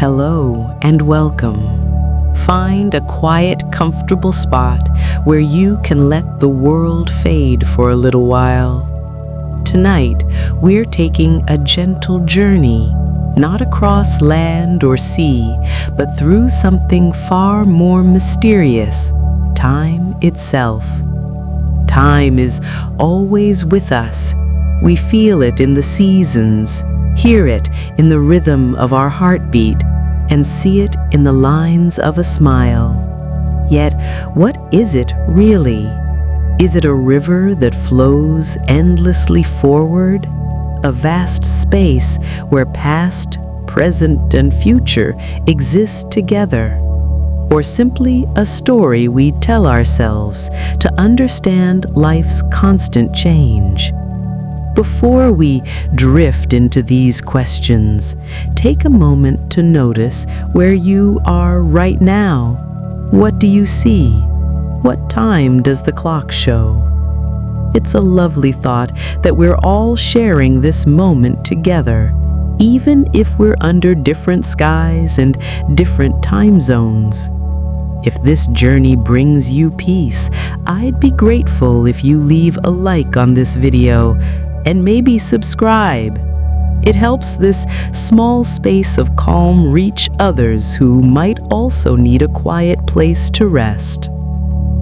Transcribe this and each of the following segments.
Hello and welcome. Find a quiet, comfortable spot where you can let the world fade for a little while. Tonight, we're taking a gentle journey, not across land or sea, but through something far more mysterious, time itself. Time is always with us. We feel it in the seasons, hear it in the rhythm of our heartbeat, and see it in the lines of a smile. Yet, what is it really? Is it a river that flows endlessly forward? A vast space where past, present, and future exist together? Or simply a story we tell ourselves to understand life's constant change? Before we drift into these questions, take a moment to notice where you are right now. What do you see? What time does the clock show? It's a lovely thought that we're all sharing this moment together, even if we're under different skies and different time zones. If this journey brings you peace, I'd be grateful if you leave a like on this video and maybe subscribe. It helps this small space of calm reach others who might also need a quiet place to rest.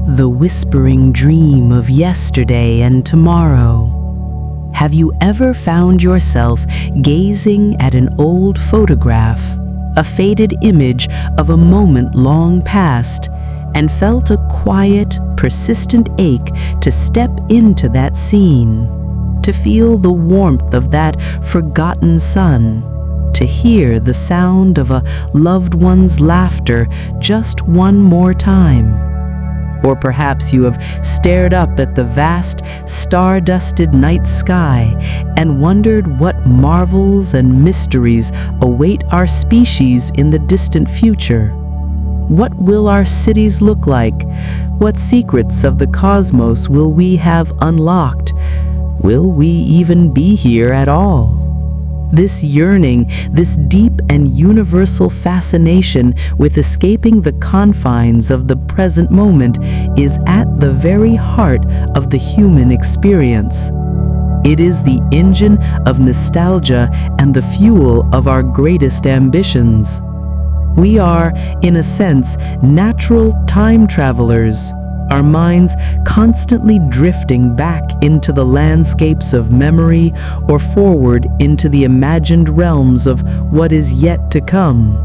The whispering dream of yesterday and tomorrow. Have you ever found yourself gazing at an old photograph, a faded image of a moment long past, and felt a quiet, persistent ache to step into that scene? To feel the warmth of that forgotten sun, to hear the sound of a loved one's laughter just one more time. Or perhaps you have stared up at the vast, star-dusted night sky and wondered what marvels and mysteries await our species in the distant future. What will our cities look like? What secrets of the cosmos will we have unlocked? Will we even be here at all? This yearning, this deep and universal fascination with escaping the confines of the present moment is at the very heart of the human experience. It is the engine of nostalgia and the fuel of our greatest ambitions. We are, in a sense, natural time travelers, our minds constantly drifting back into the landscapes of memory or forward into the imagined realms of what is yet to come.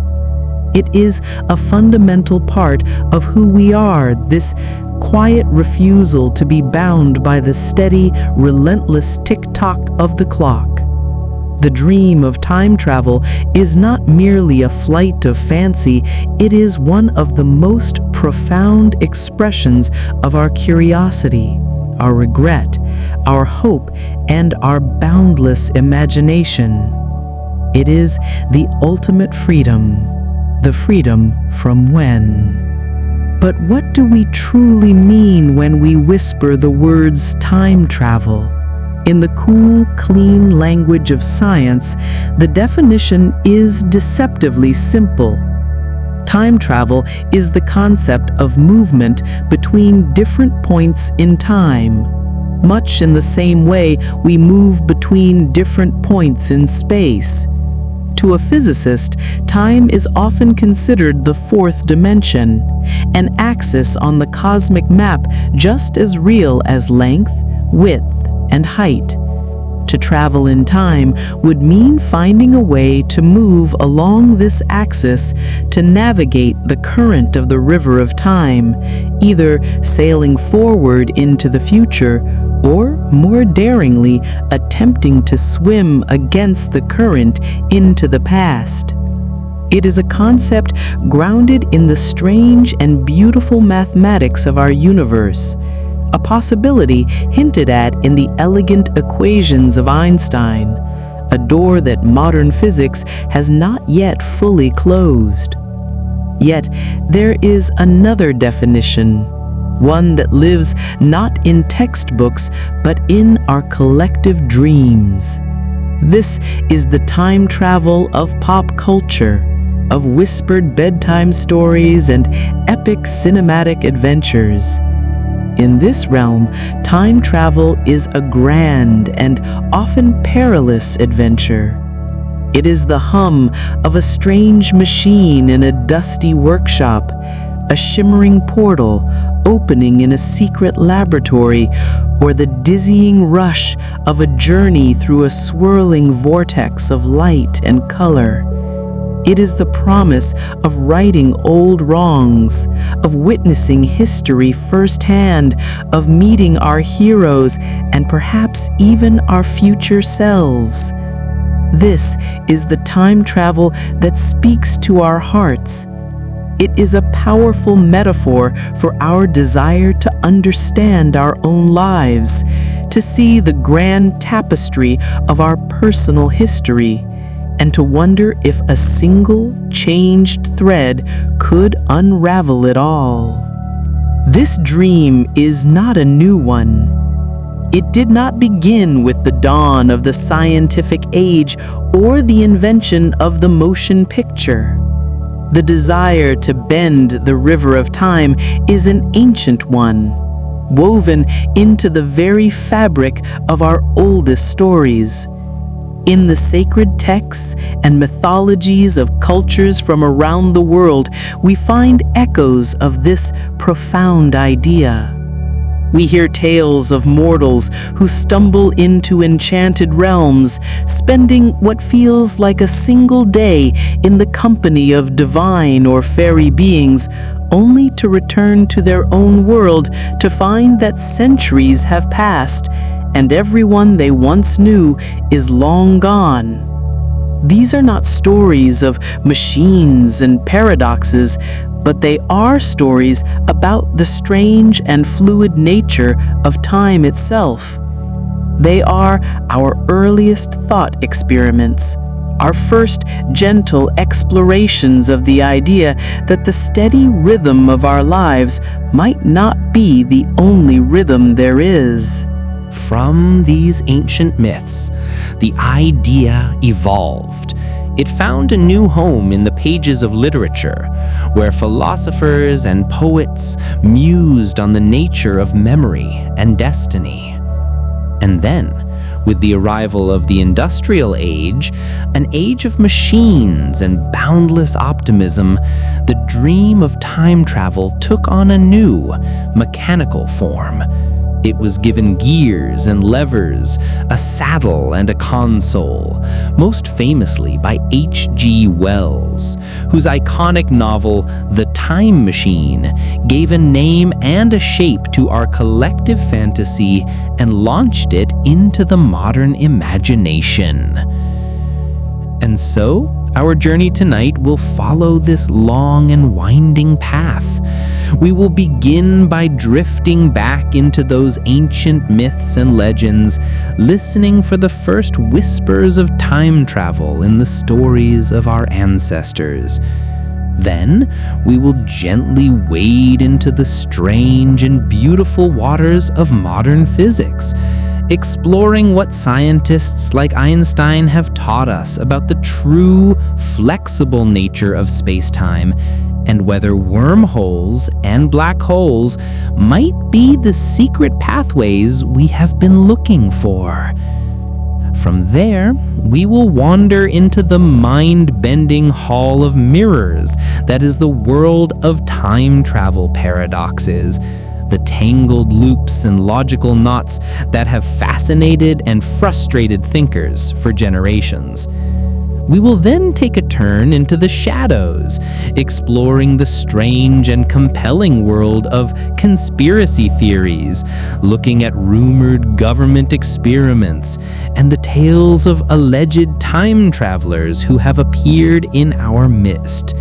It is a fundamental part of who we are, this quiet refusal to be bound by the steady, relentless tick-tock of the clock. The dream of time travel is not merely a flight of fancy, it is one of the most profound expressions of our curiosity, our regret, our hope, and our boundless imagination. It is the ultimate freedom, the freedom from when. But what do we truly mean when we whisper the words time travel? In the cool, clean language of science, the definition is deceptively simple. Time travel is the concept of movement between different points in time, much in the same way we move between different points in space. To a physicist, time is often considered the fourth dimension, an axis on the cosmic map just as real as length, width, and height. To travel in time would mean finding a way to move along this axis to navigate the current of the river of time, either sailing forward into the future or, more daringly, attempting to swim against the current into the past. It is a concept grounded in the strange and beautiful mathematics of our universe, a possibility hinted at in the elegant equations of Einstein, a door that modern physics has not yet fully closed. Yet there is another definition, one that lives not in textbooks but in our collective dreams. This is the time travel of pop culture, of whispered bedtime stories and epic cinematic adventures. In this realm, time travel is a grand and often perilous adventure. It is the hum of a strange machine in a dusty workshop, a shimmering portal opening in a secret laboratory, or the dizzying rush of a journey through a swirling vortex of light and color. It is the promise of righting old wrongs, of witnessing history firsthand, of meeting our heroes and perhaps even our future selves. This is the time travel that speaks to our hearts. It is a powerful metaphor for our desire to understand our own lives, to see the grand tapestry of our personal history, and to wonder if a single changed thread could unravel it all. This dream is not a new one. It did not begin with the dawn of the scientific age or the invention of the motion picture. The desire to bend the river of time is an ancient one, woven into the very fabric of our oldest stories. In the sacred texts and mythologies of cultures from around the world, we find echoes of this profound idea. We hear tales of mortals who stumble into enchanted realms, spending what feels like a single day in the company of divine or fairy beings, only to return to their own world to find that centuries have passed and everyone they once knew is long gone. These are not stories of machines and paradoxes, but they are stories about the strange and fluid nature of time itself. They are our earliest thought experiments, our first gentle explorations of the idea that the steady rhythm of our lives might not be the only rhythm there is. From these ancient myths, the idea evolved. It found a new home in the pages of literature, where philosophers and poets mused on the nature of memory and destiny. And then, with the arrival of the industrial age, an age of machines and boundless optimism, the dream of time travel took on a new, mechanical form. It was given gears and levers, a saddle and a console, most famously by H.G. Wells, whose iconic novel, The Time Machine, gave a name and a shape to our collective fantasy and launched it into the modern imagination. And so, our journey tonight will follow this long and winding path. We will begin by drifting back into those ancient myths and legends, listening for the first whispers of time travel in the stories of our ancestors. Then, we will gently wade into the strange and beautiful waters of modern physics, exploring what scientists like Einstein have taught us about the true, flexible nature of space-time, and whether wormholes and black holes might be the secret pathways we have been looking for. From there, we will wander into the mind-bending hall of mirrors that is the world of time travel paradoxes, the tangled loops and logical knots that have fascinated and frustrated thinkers for generations. We will then take a turn into the shadows, exploring the strange and compelling world of conspiracy theories, looking at rumored government experiments, and the tales of alleged time travelers who have appeared in our midst.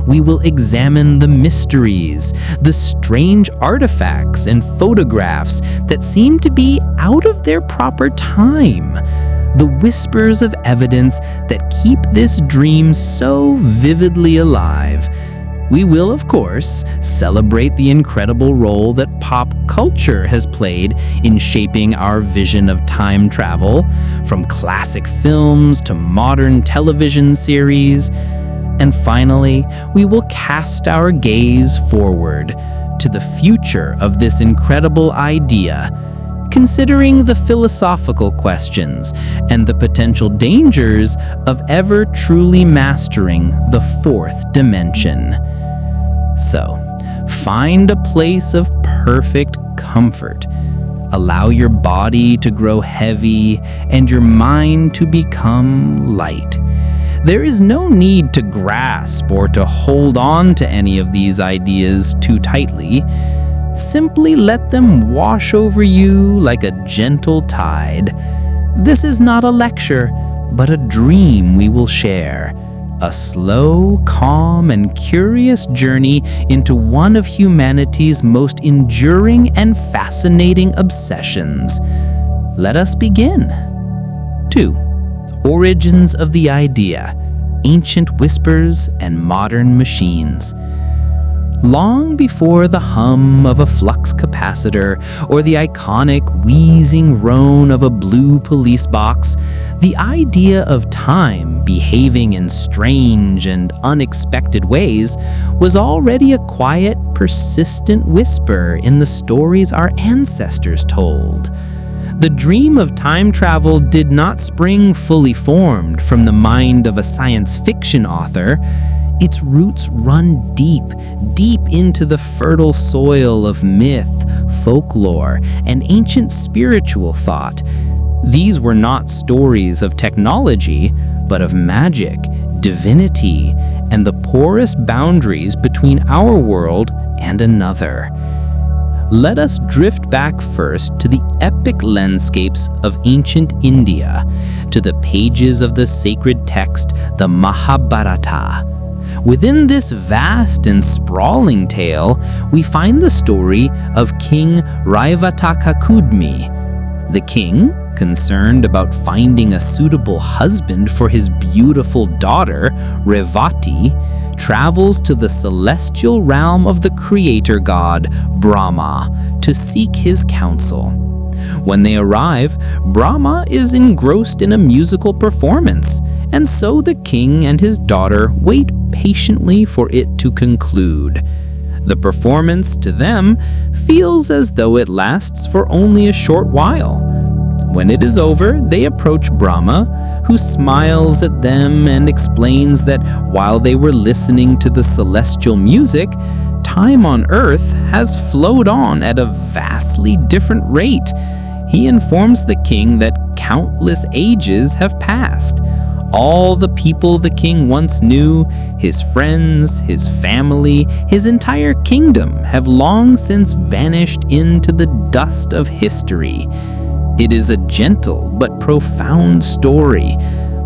We will examine the mysteries, the strange artifacts and photographs that seem to be out of their proper time, the whispers of evidence that keep this dream so vividly alive. We will, of course, celebrate the incredible role that pop culture has played in shaping our vision of time travel, from classic films to modern television series. And finally, we will cast our gaze forward to the future of this incredible idea, considering the philosophical questions and the potential dangers of ever truly mastering the fourth dimension. So, find a place of perfect comfort. Allow your body to grow heavy and your mind to become light. There is no need to grasp or to hold on to any of these ideas too tightly. Simply let them wash over you like a gentle tide. This is not a lecture, but a dream we will share. A slow, calm, and curious journey into one of humanity's most enduring and fascinating obsessions. Let us begin. 2. Origins of the idea, ancient whispers and modern machines. Long before the hum of a flux capacitor or the iconic wheezing roan of a blue police box, the idea of time behaving in strange and unexpected ways was already a quiet, persistent whisper in the stories our ancestors told. The dream of time travel did not spring fully formed from the mind of a science fiction author. Its roots run deep, deep into the fertile soil of myth, folklore, and ancient spiritual thought. These were not stories of technology, but of magic, divinity, and the porous boundaries between our world and another. Let us drift back first to the epic landscapes of ancient India, to the pages of the sacred text, the Mahabharata. Within this vast and sprawling tale, we find the story of King Raivatakakudmi. The king, concerned about finding a suitable husband for his beautiful daughter, Revati, travels to the celestial realm of the creator god, Brahma, to seek his counsel. When they arrive, Brahma is engrossed in a musical performance, and so the king and his daughter wait patiently for it to conclude. The performance, to them, feels as though it lasts for only a short while. When it is over, they approach Brahma, who smiles at them and explains that while they were listening to the celestial music, time on Earth has flowed on at a vastly different rate. He informs the king that countless ages have passed. All the people the king once knew, his friends, his family, his entire kingdom have long since vanished into the dust of history. It is a gentle but profound story,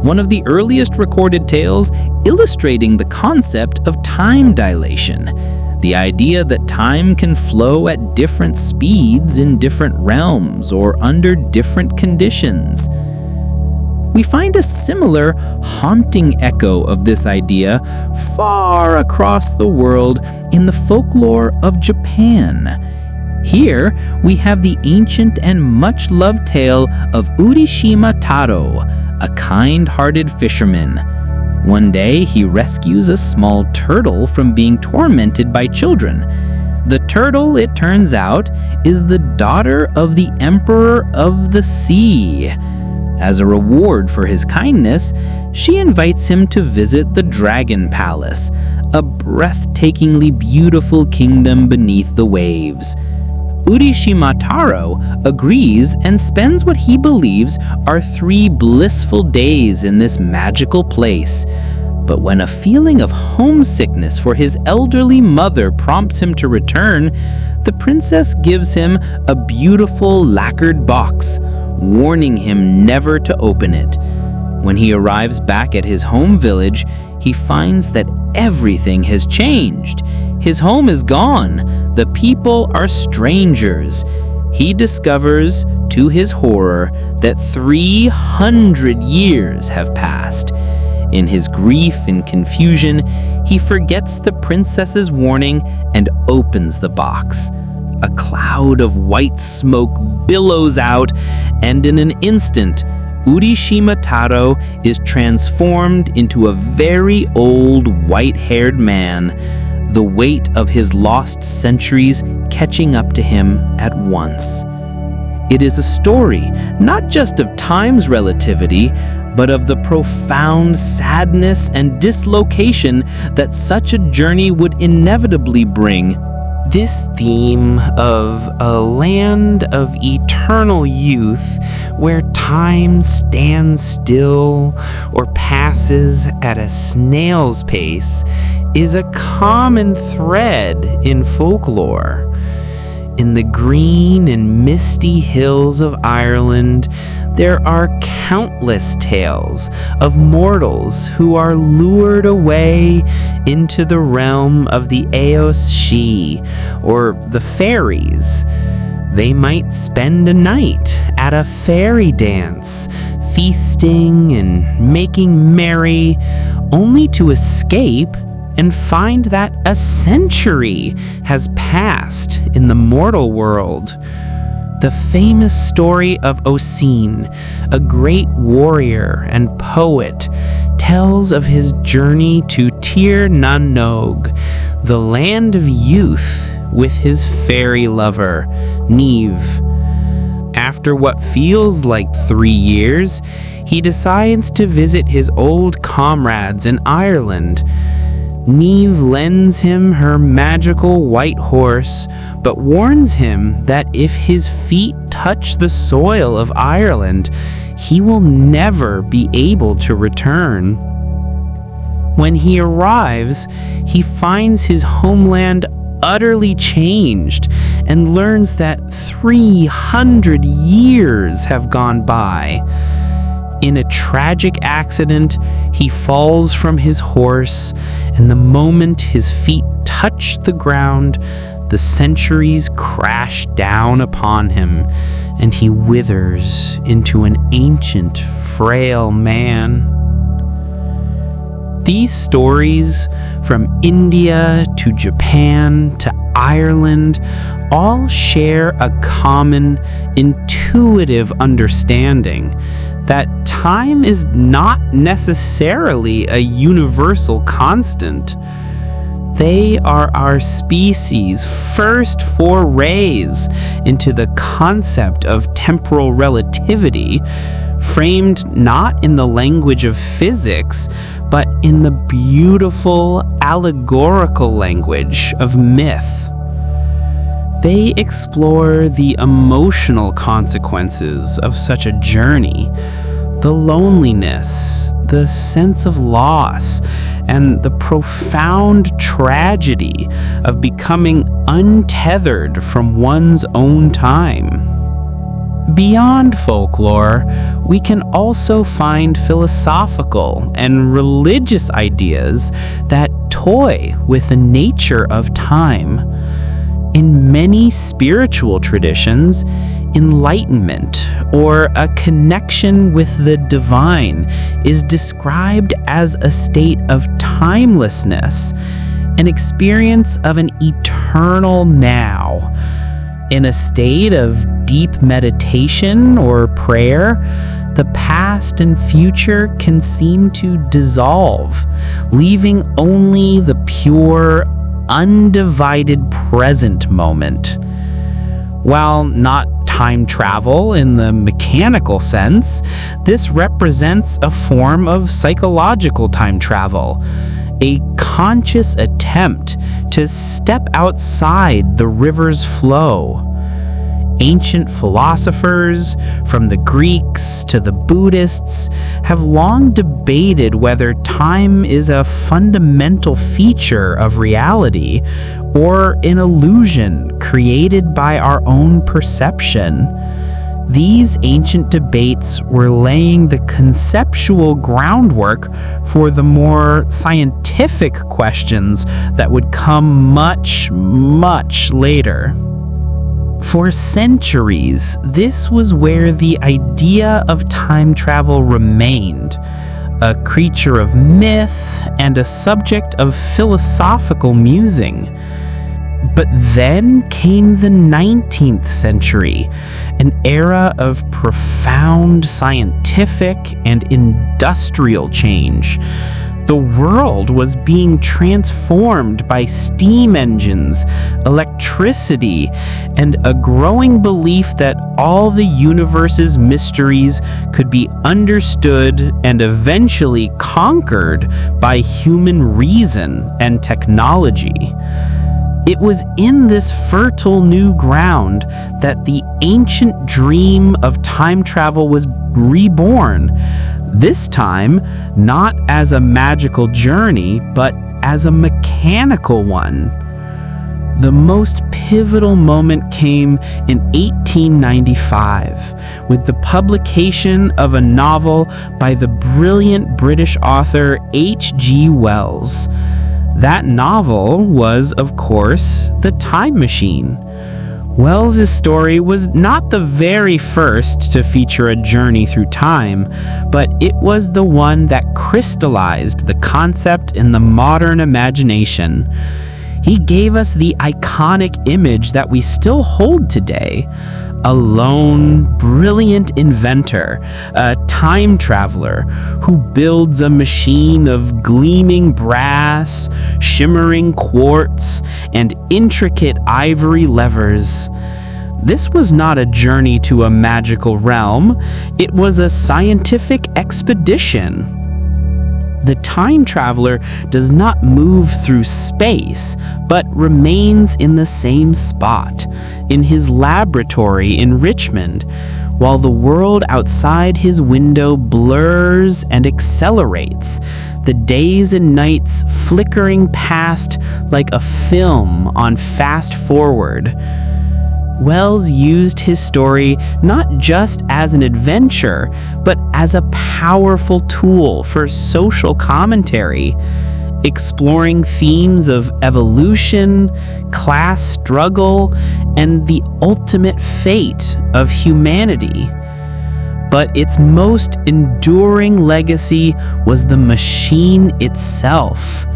one of the earliest recorded tales illustrating the concept of time dilation, the idea that time can flow at different speeds in different realms or under different conditions. We find a similar, haunting echo of this idea far across the world in the folklore of Japan. Here, we have the ancient and much-loved tale of Urishima Taro, a kind-hearted fisherman. One day, he rescues a small turtle from being tormented by children. The turtle, it turns out, is the daughter of the Emperor of the Sea. As a reward for his kindness, she invites him to visit the Dragon Palace, a breathtakingly beautiful kingdom beneath the waves. Urishima Taro agrees and spends what he believes are 3 blissful days in this magical place. But when a feeling of homesickness for his elderly mother prompts him to return, the princess gives him a beautiful lacquered box, warning him never to open it. When he arrives back at his home village, he finds that everything has changed. His home is gone. The people are strangers. He discovers, to his horror, that 300 years have passed. In his grief and confusion, he forgets the princess's warning and opens the box. A cloud of white smoke billows out, and in an instant, Urishima Taro is transformed into a very old white-haired man, the weight of his lost centuries catching up to him at once. It is a story not just of time's relativity, but of the profound sadness and dislocation that such a journey would inevitably bring. This theme of a land of eternal youth where time stands still or passes at a snail's pace is a common thread in folklore. In the green and misty hills of Ireland, there are countless tales of mortals who are lured away into the realm of the Eos She, or the fairies. They might spend a night at a fairy dance, feasting and making merry, only to escape and find that a century has passed in the mortal world. The famous story of Oisin, a great warrior and poet, tells of his journey to Tir nan Nog, the land of youth, with his fairy lover, Niamh. After what feels like 3 years, he decides to visit his old comrades in Ireland. Niamh lends him her magical white horse, but warns him that if his feet touch the soil of Ireland, he will never be able to return. When he arrives, he finds his homeland utterly changed and learns that 300 years have gone by. In a tragic accident, he falls from his horse, and the moment his feet touch the ground, the centuries crash down upon him, and he withers into an ancient, frail man. These stories, from India to Japan to Ireland, all share a common, intuitive understanding that time is not necessarily a universal constant. They are our species' first forays into the concept of temporal relativity, framed not in the language of physics, but in the beautiful allegorical language of myth. They explore the emotional consequences of such a journey, the loneliness, the sense of loss, and the profound tragedy of becoming untethered from one's own time. Beyond folklore, we can also find philosophical and religious ideas that toy with the nature of time. In many spiritual traditions, enlightenment, or a connection with the divine, is described as a state of timelessness, an experience of an eternal now. In a state of deep meditation or prayer, the past and future can seem to dissolve, leaving only the pure, undivided present moment. While not time travel in the mechanical sense, this represents a form of psychological time travel, a conscious attempt to step outside the river's flow. Ancient philosophers, from the Greeks to the Buddhists, have long debated whether time is a fundamental feature of reality or an illusion created by our own perception. These ancient debates were laying the conceptual groundwork for the more scientific questions that would come much, much later. For centuries, this was where the idea of time travel remained, a creature of myth and a subject of philosophical musing. But then came the 19th century, an era of profound scientific and industrial change. The world was being transformed by steam engines, electricity, and a growing belief that all the universe's mysteries could be understood and eventually conquered by human reason and technology. It was in this fertile new ground that the ancient dream of time travel was reborn. This time, not as a magical journey, but as a mechanical one. The most pivotal moment came in 1895 with the publication of a novel by the brilliant British author H.G. Wells. That novel was, of course, The Time Machine. Wells' story was not the very first to feature a journey through time, but it was the one that crystallized the concept in the modern imagination. He gave us the iconic image that we still hold today: a lone, brilliant inventor, a time traveler who builds a machine of gleaming brass, shimmering quartz, and intricate ivory levers. This was not a journey to a magical realm, it was a scientific expedition. The time traveler does not move through space, but remains in the same spot, in his laboratory in Richmond, while the world outside his window blurs and accelerates, the days and nights flickering past like a film on fast forward. Wells used his story not just as an adventure, but as a powerful tool for social commentary, exploring themes of evolution, class struggle, and the ultimate fate of humanity. But its most enduring legacy was the machine itself.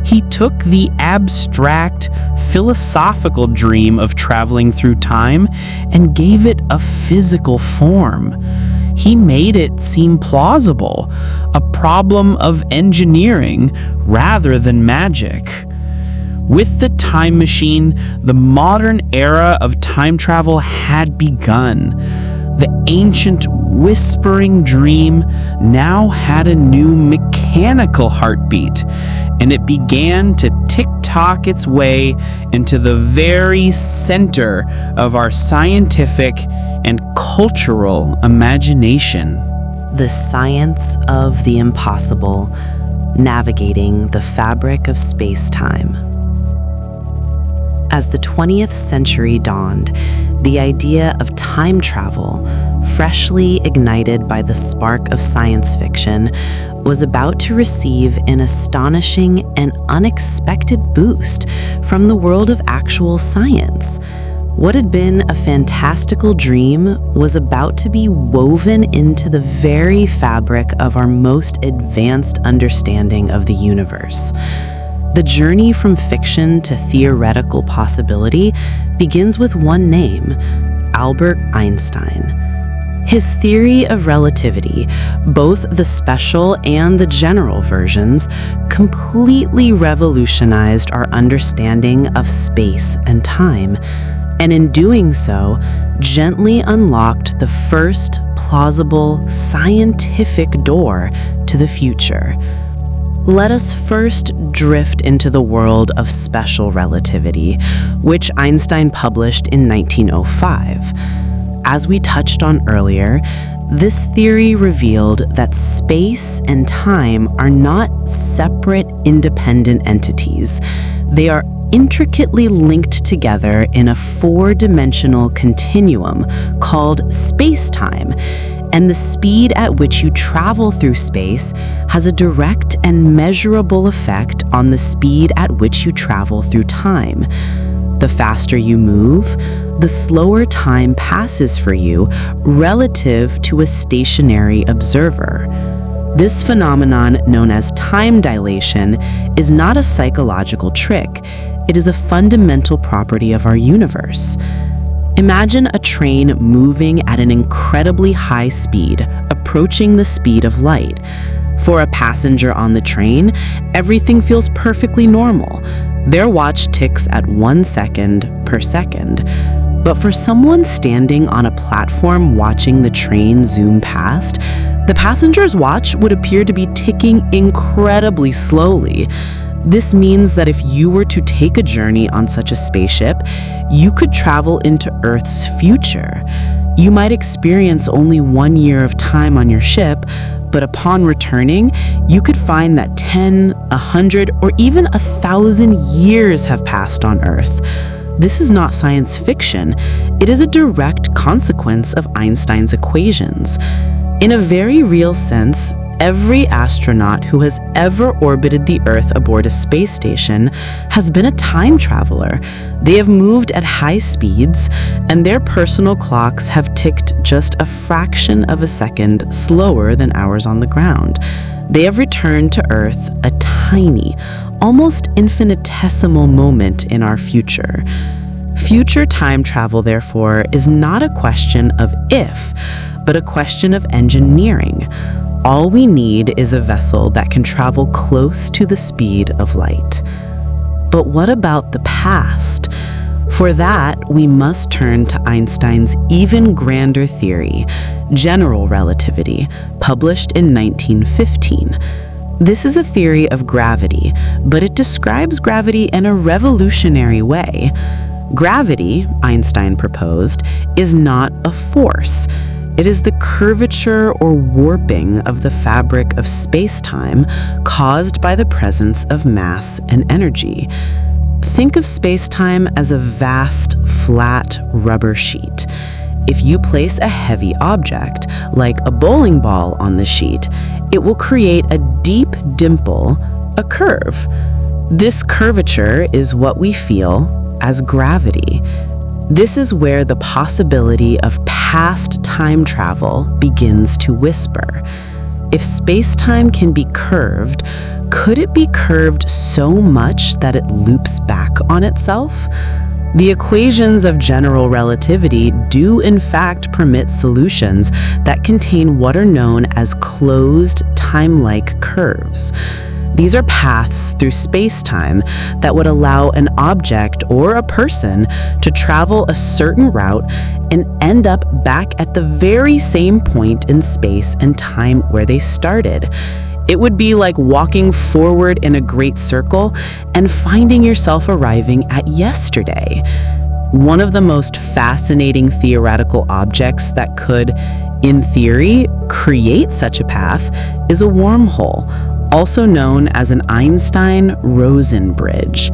He took the abstract, philosophical dream of traveling through time and gave it a physical form. He made it seem plausible, a problem of engineering rather than magic. With the time machine, the modern era of time travel had begun. The ancient whispering dream now had a new mechanical heartbeat, and it began to tick-tock its way into the very center of our scientific and cultural imagination. The science of the impossible, navigating the fabric of space-time. As the 20th century dawned, the idea of time travel, freshly ignited by the spark of science fiction, was about to receive an astonishing and unexpected boost from the world of actual science. What had been a fantastical dream was about to be woven into the very fabric of our most advanced understanding of the universe. The journey from fiction to theoretical possibility begins with one name: Albert Einstein. His theory of relativity, both the special and the general versions, completely revolutionized our understanding of space and time, and in doing so, gently unlocked the first plausible scientific door to the future. Let us first drift into the world of special relativity, which Einstein published in 1905. As we touched on earlier, this theory revealed that space and time are not separate, independent entities. They are intricately linked together in a four-dimensional continuum called space-time, and the speed at which you travel through space has a direct and measurable effect on the speed at which you travel through time. The faster you move, the slower time passes for you relative to a stationary observer. This phenomenon, known as time dilation, is not a psychological trick. It is a fundamental property of our universe. Imagine a train moving at an incredibly high speed, approaching the speed of light. For a passenger on the train, everything feels perfectly normal. Their watch ticks at 1 second per second. But for someone standing on a platform watching the train zoom past, the passenger's watch would appear to be ticking incredibly slowly. This means that if you were to take a journey on such a spaceship, you could travel into Earth's future. You might experience only 1 year of time on your ship, but upon returning, you could find that 10, 100, or even 1,000 years have passed on Earth. This is not science fiction. It is a direct consequence of Einstein's equations. In a very real sense, every astronaut who has ever orbited the Earth aboard a space station has been a time traveler. They have moved at high speeds, and their personal clocks have ticked just a fraction of a second slower than ours on the ground. They have returned to Earth a tiny, almost infinitesimal moment in our future. Future time travel, therefore, is not a question of if, but a question of engineering. All we need is a vessel that can travel close to the speed of light. But what about the past? For that, we must turn to Einstein's even grander theory, general relativity, published in 1915. This is a theory of gravity, but it describes gravity in a revolutionary way. Gravity, Einstein proposed, is not a force. It is the curvature or warping of the fabric of space-time caused by the presence of mass and energy. Think of space-time as a vast, flat rubber sheet. If you place a heavy object, like a bowling ball, on the sheet, it will create a deep dimple, a curve. This curvature is what we feel as gravity. This is where the possibility of past time travel begins to whisper. If space-time can be curved, could it be curved so much that it loops back on itself? The equations of general relativity do in fact permit solutions that contain what are known as closed time-like curves. These are paths through space-time that would allow an object or a person to travel a certain route and end up back at the very same point in space and time where they started. It would be like walking forward in a great circle and finding yourself arriving at yesterday. One of the most fascinating theoretical objects that could, in theory, create such a path is a wormhole, also known as an Einstein-Rosen bridge.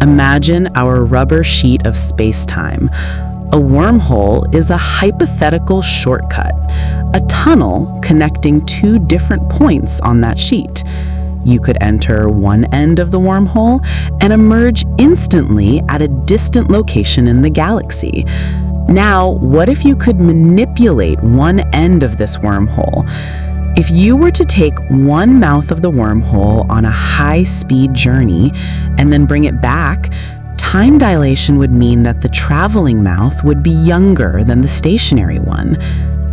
Imagine our rubber sheet of space-time. A wormhole is a hypothetical shortcut, a tunnel connecting two different points on that sheet. You could enter one end of the wormhole and emerge instantly at a distant location in the galaxy. Now, what if you could manipulate one end of this wormhole? If you were to take one mouth of the wormhole on a high-speed journey and then bring it back, time dilation would mean that the traveling mouth would be younger than the stationary one.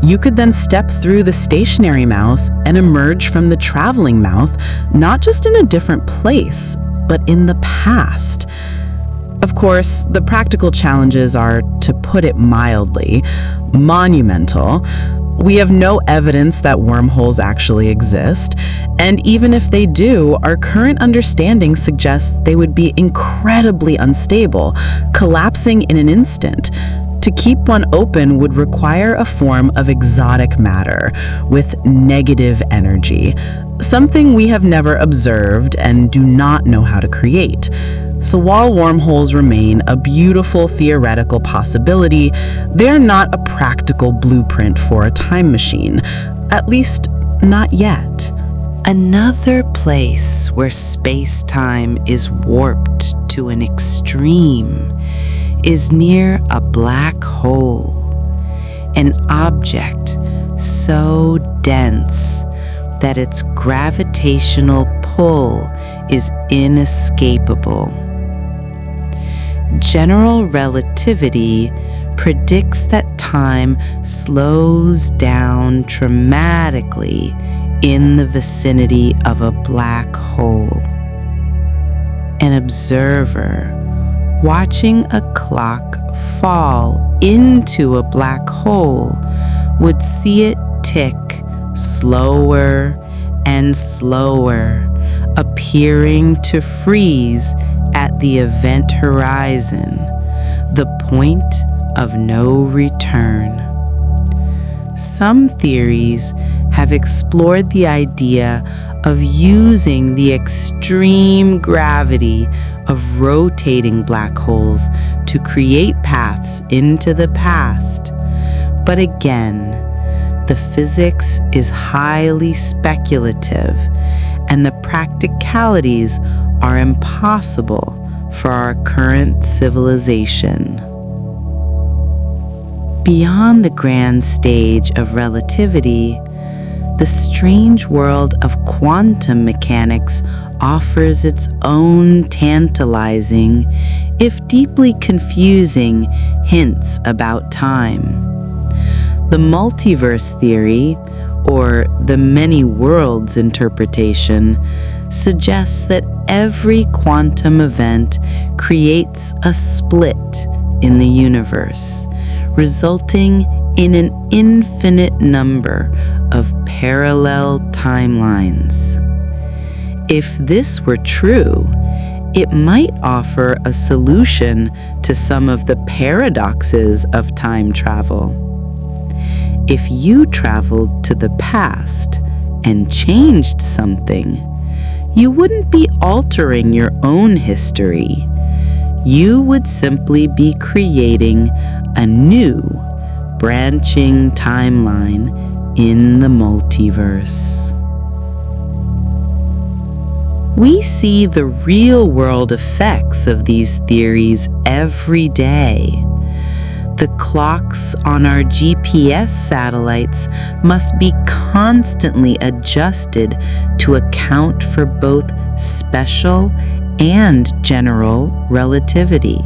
You could then step through the stationary mouth and emerge from the traveling mouth, not just in a different place, but in the past. Of course, the practical challenges are, to put it mildly, monumental. We have no evidence that wormholes actually exist, and even if they do, our current understanding suggests they would be incredibly unstable, collapsing in an instant. To keep one open would require a form of exotic matter with negative energy, something we have never observed and do not know how to create. So while wormholes remain a beautiful theoretical possibility, they're not a practical blueprint for a time machine, at least not yet. Another place where space-time is warped to an extreme is near a black hole, an object so dense that its gravitational pull is inescapable. General relativity predicts that time slows down dramatically in the vicinity of a black hole. An observer watching a clock fall into a black hole would see it tick slower and slower, appearing to freeze at the event horizon, the point of no return. Some theories have explored the idea of using the extreme gravity of rotating black holes to create paths into the past. But again, the physics is highly speculative, and the practicalities are impossible for our current civilization. Beyond the grand stage of relativity, the strange world of quantum mechanics offers its own tantalizing, if deeply confusing, hints about time. The multiverse theory, or the many worlds interpretation, suggests that every quantum event creates a split in the universe, resulting in an infinite number of parallel timelines. If this were true, it might offer a solution to some of the paradoxes of time travel. If you traveled to the past and changed something, you wouldn't be altering your own history. You would simply be creating a new, branching timeline in the multiverse. We see the real-world effects of these theories every day. The clocks on our GPS satellites must be constantly adjusted to account for both special and general relativity.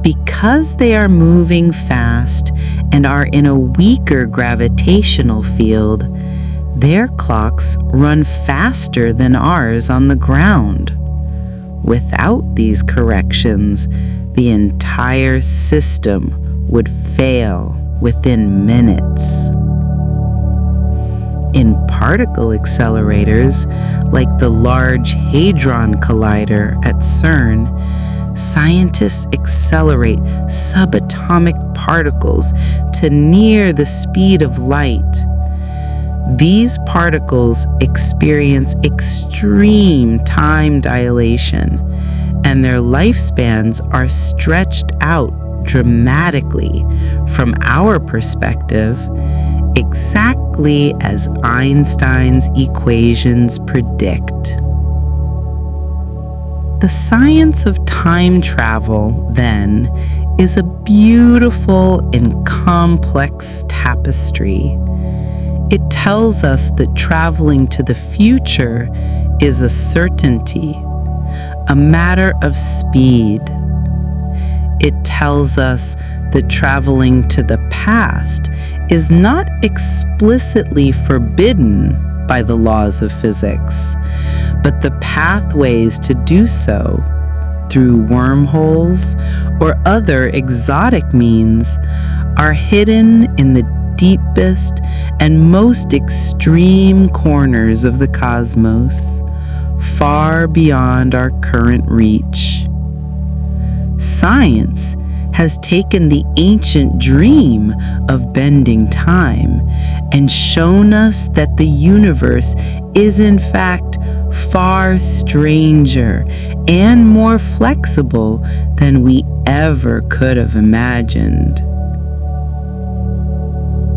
Because they are moving fast and are in a weaker gravitational field, their clocks run faster than ours on the ground. Without these corrections, the entire system would fail within minutes. In particle accelerators, like the Large Hadron Collider at CERN, scientists accelerate subatomic particles to near the speed of light. These particles experience extreme time dilation, and their lifespans are stretched out dramatically from our perspective, exactly as Einstein's equations predict. The science of time travel, then, is a beautiful and complex tapestry. It tells us that traveling to the future is a certainty, a matter of speed. It tells us that traveling to the past is not explicitly forbidden by the laws of physics, but the pathways to do so, through wormholes or other exotic means, are hidden in the deepest and most extreme corners of the cosmos, far beyond our current reach. Science has taken the ancient dream of bending time and shown us that the universe is in fact far stranger and more flexible than we ever could have imagined.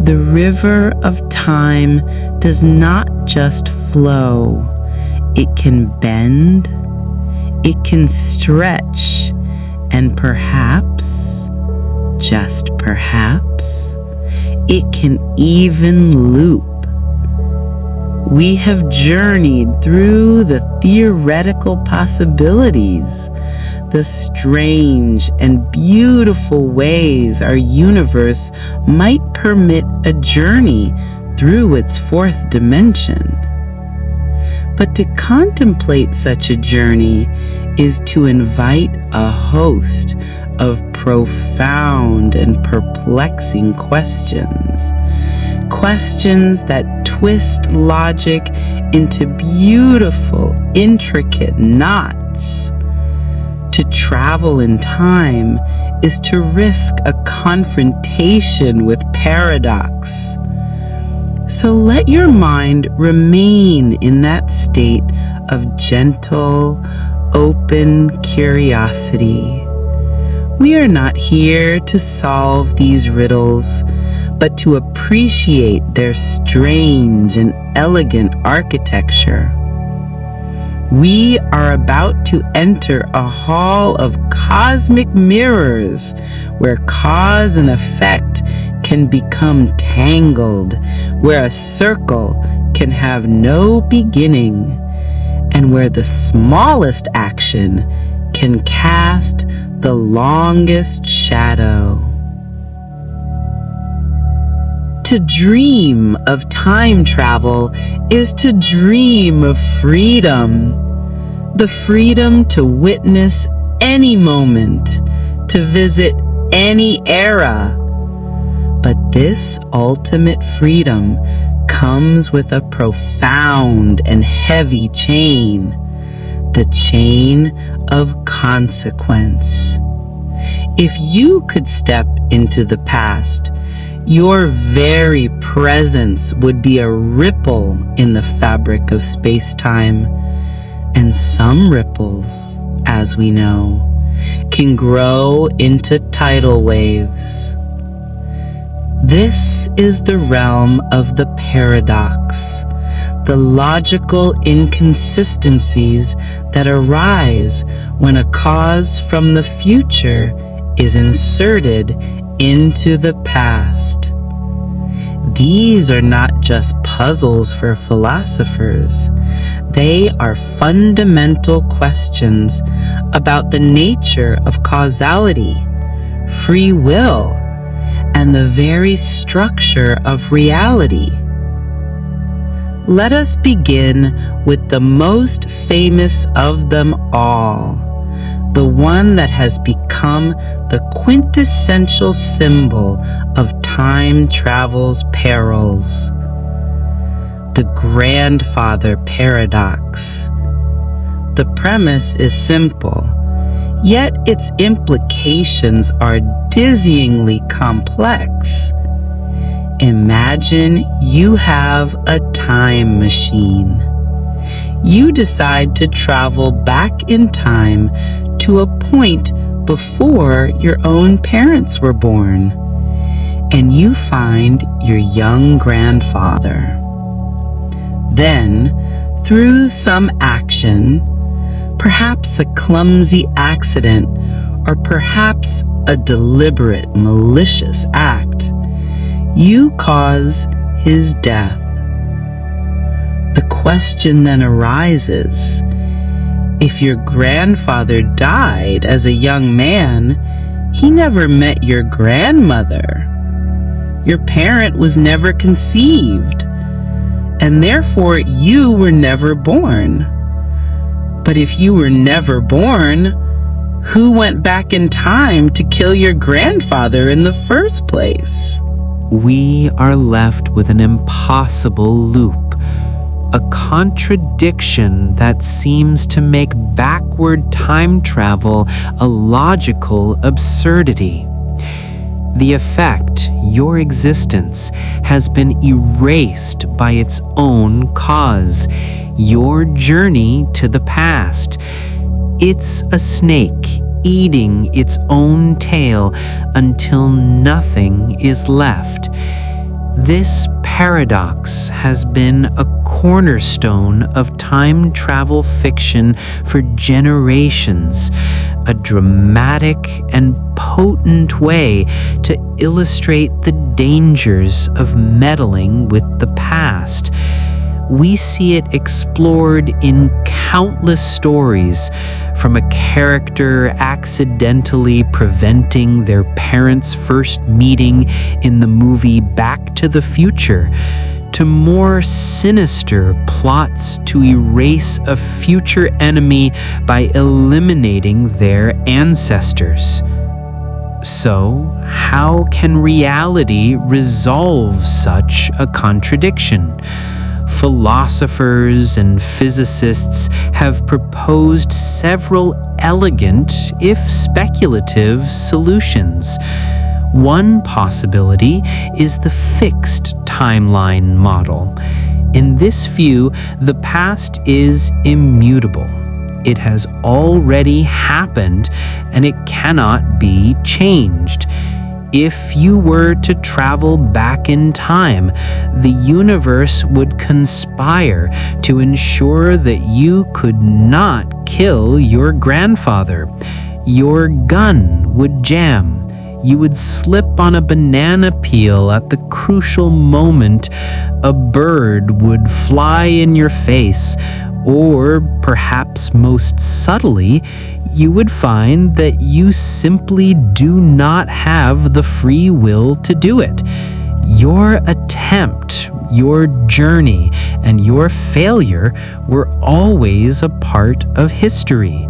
The river of time does not just flow. It can bend, it can stretch, and perhaps, just perhaps, it can even loop. We have journeyed through the theoretical possibilities, the strange and beautiful ways our universe might permit a journey through its fourth dimension. But to contemplate such a journey is to invite a host of profound and perplexing questions. Questions that twist logic into beautiful, intricate knots. To travel in time is to risk a confrontation with paradox. So let your mind remain in that state of gentle, open curiosity. We are not here to solve these riddles, but to appreciate their strange and elegant architecture. We are about to enter a hall of cosmic mirrors where cause and effect can become tangled, where a circle can have no beginning, and where the smallest action can cast the longest shadow. To dream of time travel is to dream of freedom. The freedom to witness any moment, to visit any era. But this ultimate freedom comes with a profound and heavy chain, the chain of consequence. If you could step into the past, your very presence would be a ripple in the fabric of space-time, and some ripples, as we know, can grow into tidal waves. This is the realm of the paradox, the logical inconsistencies that arise when a cause from the future is inserted into the past. These are not just puzzles for philosophers. They are fundamental questions about the nature of causality, free will, and the very structure of reality. Let us begin with the most famous of them all, the one that has become the quintessential symbol of time travel's perils, the grandfather paradox. The premise is simple, yet its implications are dizzyingly complex. Imagine you have a time machine. You decide to travel back in time to a point before your own parents were born, and you find your young grandfather. Then, through some action, perhaps a clumsy accident, or perhaps a deliberate, malicious act, you cause his death. The question then arises, if your grandfather died as a young man, he never met your grandmother. Your parent was never conceived, and therefore you were never born. But if you were never born, who went back in time to kill your grandfather in the first place? We are left with an impossible loop, a contradiction that seems to make backward time travel a logical absurdity. The effect, your existence, has been erased by its own cause, your journey to the past. It's a snake eating its own tail until nothing is left. This paradox has been a cornerstone of time travel fiction for generations, a dramatic and potent way to illustrate the dangers of meddling with the past. we see it explored in countless stories, from a character accidentally preventing their parents' first meeting in the movie Back to the Future, to more sinister plots to erase a future enemy by eliminating their ancestors. So, how can reality resolve such a contradiction? Philosophers and physicists have proposed several elegant, if speculative, solutions. One possibility is the fixed timeline model. In this view, the past is immutable. It has already happened and it cannot be changed. If you were to travel back in time, the universe would conspire to ensure that you could not kill your grandfather. Your gun would jam. You would slip on a banana peel at the crucial moment. A bird would fly in your face. Or, perhaps most subtly, you would find that you simply do not have the free will to do it. Your attempt, your journey, and your failure were always a part of history.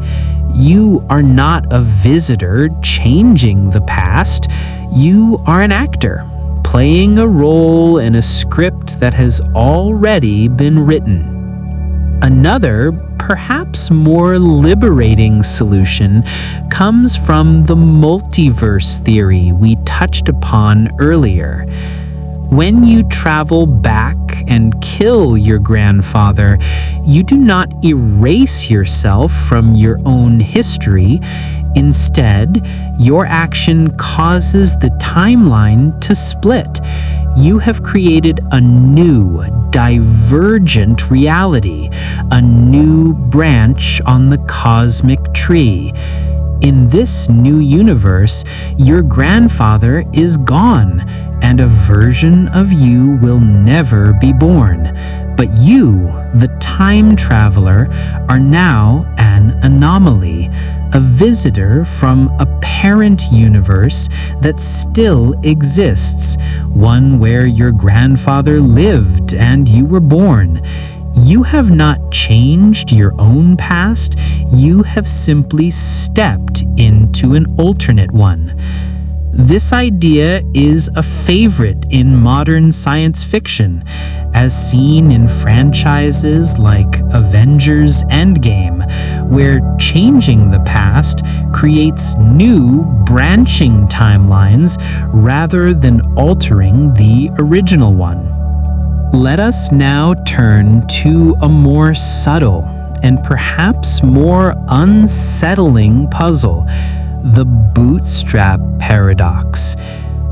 You are not a visitor changing the past. You are an actor, playing a role in a script that has already been written. Another, perhaps more liberating solution comes from the multiverse theory we touched upon earlier. When you travel back and kill your grandfather, you do not erase yourself from your own history. Instead, your action causes the timeline to split. You have created a new, divergent reality, a new branch on the cosmic tree. In this new universe, your grandfather is gone, and a version of you will never be born. But you, the time traveler, are now an anomaly, a visitor from a parent universe that still exists, one where your grandfather lived and you were born. You have not changed your own past, you have simply stepped into an alternate one. This idea is a favorite in modern science fiction, as seen in franchises like Avengers Endgame, where changing the past creates new branching timelines rather than altering the original one. Let us now turn to a more subtle and perhaps more unsettling puzzle: the bootstrap paradox.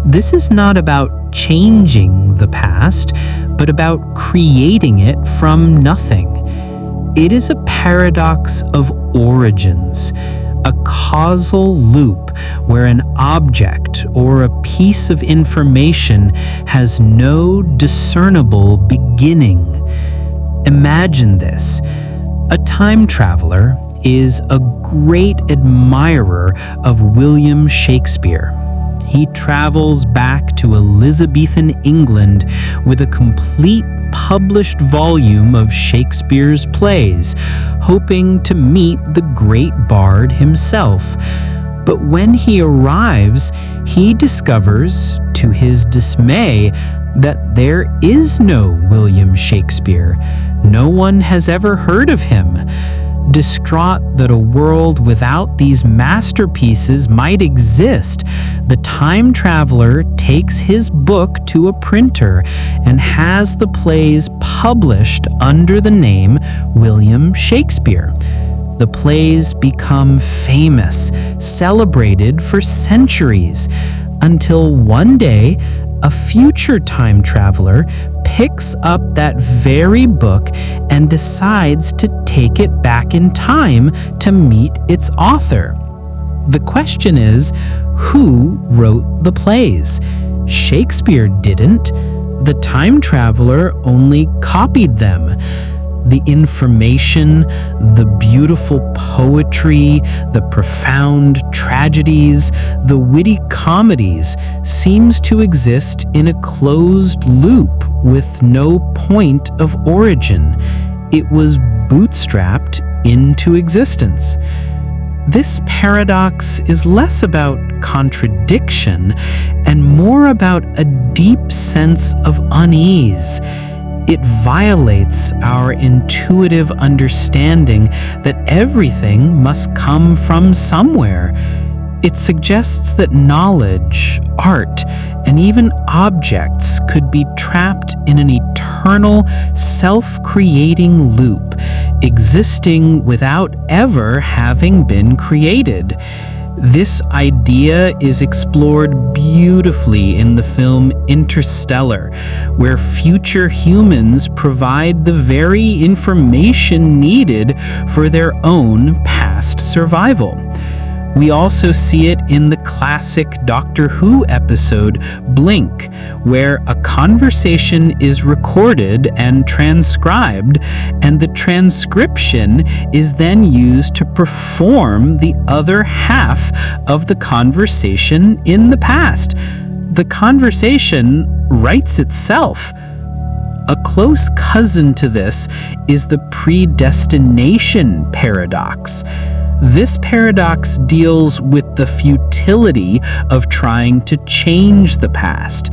This is not about changing the past, but about creating it from nothing. It is a paradox of origins, a causal loop where an object or a piece of information has no discernible beginning. Imagine this: a time traveler is a great admirer of William Shakespeare. He travels back to Elizabethan England with a complete published volume of Shakespeare's plays, hoping to meet the great bard himself. But when he arrives, he discovers, to his dismay, that there is no William Shakespeare. No one has ever heard of him. Distraught that a world without these masterpieces might exist, the time traveler takes his book to a printer and has the plays published under the name William Shakespeare. The plays become famous, celebrated for centuries, until one day a future time traveler picks up that very book and decides to take it back in time to meet its author. The question is, who wrote the plays? Shakespeare didn't. the time traveler only copied them. The information, the beautiful poetry, the profound tragedies, the witty comedies seems to exist in a closed loop with no point of origin. It was bootstrapped into existence. This paradox is less about contradiction and more about a deep sense of unease. It violates our intuitive understanding that everything must come from somewhere. It suggests that knowledge, art, and even objects could be trapped in an eternal, self-creating loop, existing without ever having been created. This idea is explored beautifully in the film Interstellar, where future humans provide the very information needed for their own past survival. We also see it in the classic Doctor Who episode Blink, where a conversation is recorded and transcribed, and the transcription is then used to perform the other half of the conversation in the past. The conversation writes itself. A close cousin to this is the predestination paradox. This paradox deals with the futility of trying to change the past.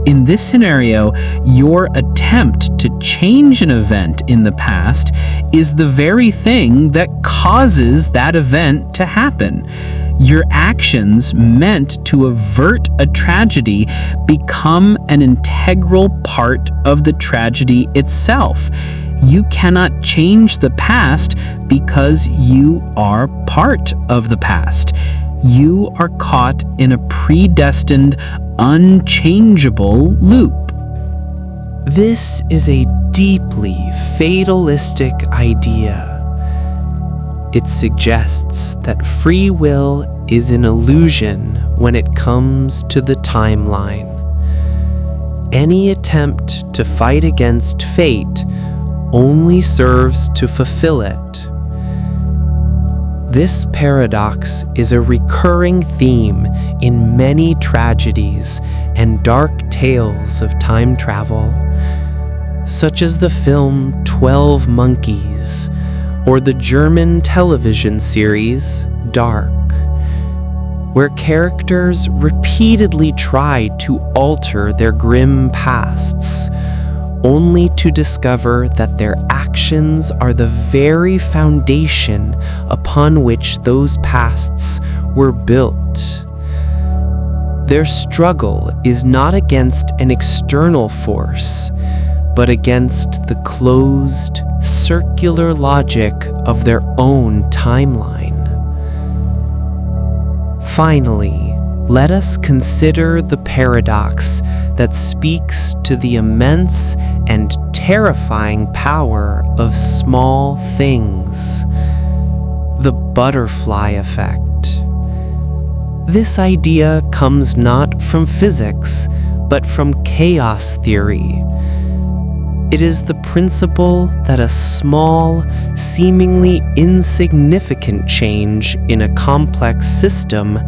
In this scenario, your attempt to change an event in the past is the very thing that causes that event to happen. Your actions meant to avert a tragedy become an integral part of the tragedy itself. You cannot change the past because you are part of the past. You are caught in a predestined, unchangeable loop. This is a deeply fatalistic idea. It suggests that free will is an illusion when it comes to the timeline. Any attempt to fight against fate only serves to fulfill it. This paradox is a recurring theme in many tragedies and dark tales of time travel, such as the film 12 Monkeys or the German television series Dark, where characters repeatedly try to alter their grim pasts, only to discover that their actions are the very foundation upon which those pasts were built. Their struggle is not against an external force, but against the closed, circular logic of their own timeline. Finally, let us consider the paradox that speaks to the immense and terrifying power of small things, the butterfly effect. This idea comes not from physics, but from chaos theory. It is the principle that a small, seemingly insignificant change in a complex system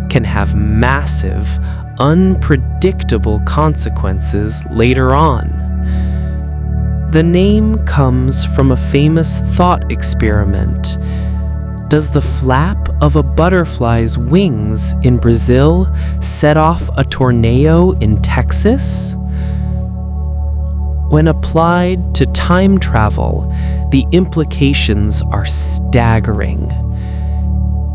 can have massive, unpredictable consequences later on. The name comes from a famous thought experiment. Does the flap of a butterfly's wings in Brazil set off a tornado in Texas? When applied to time travel, the implications are staggering.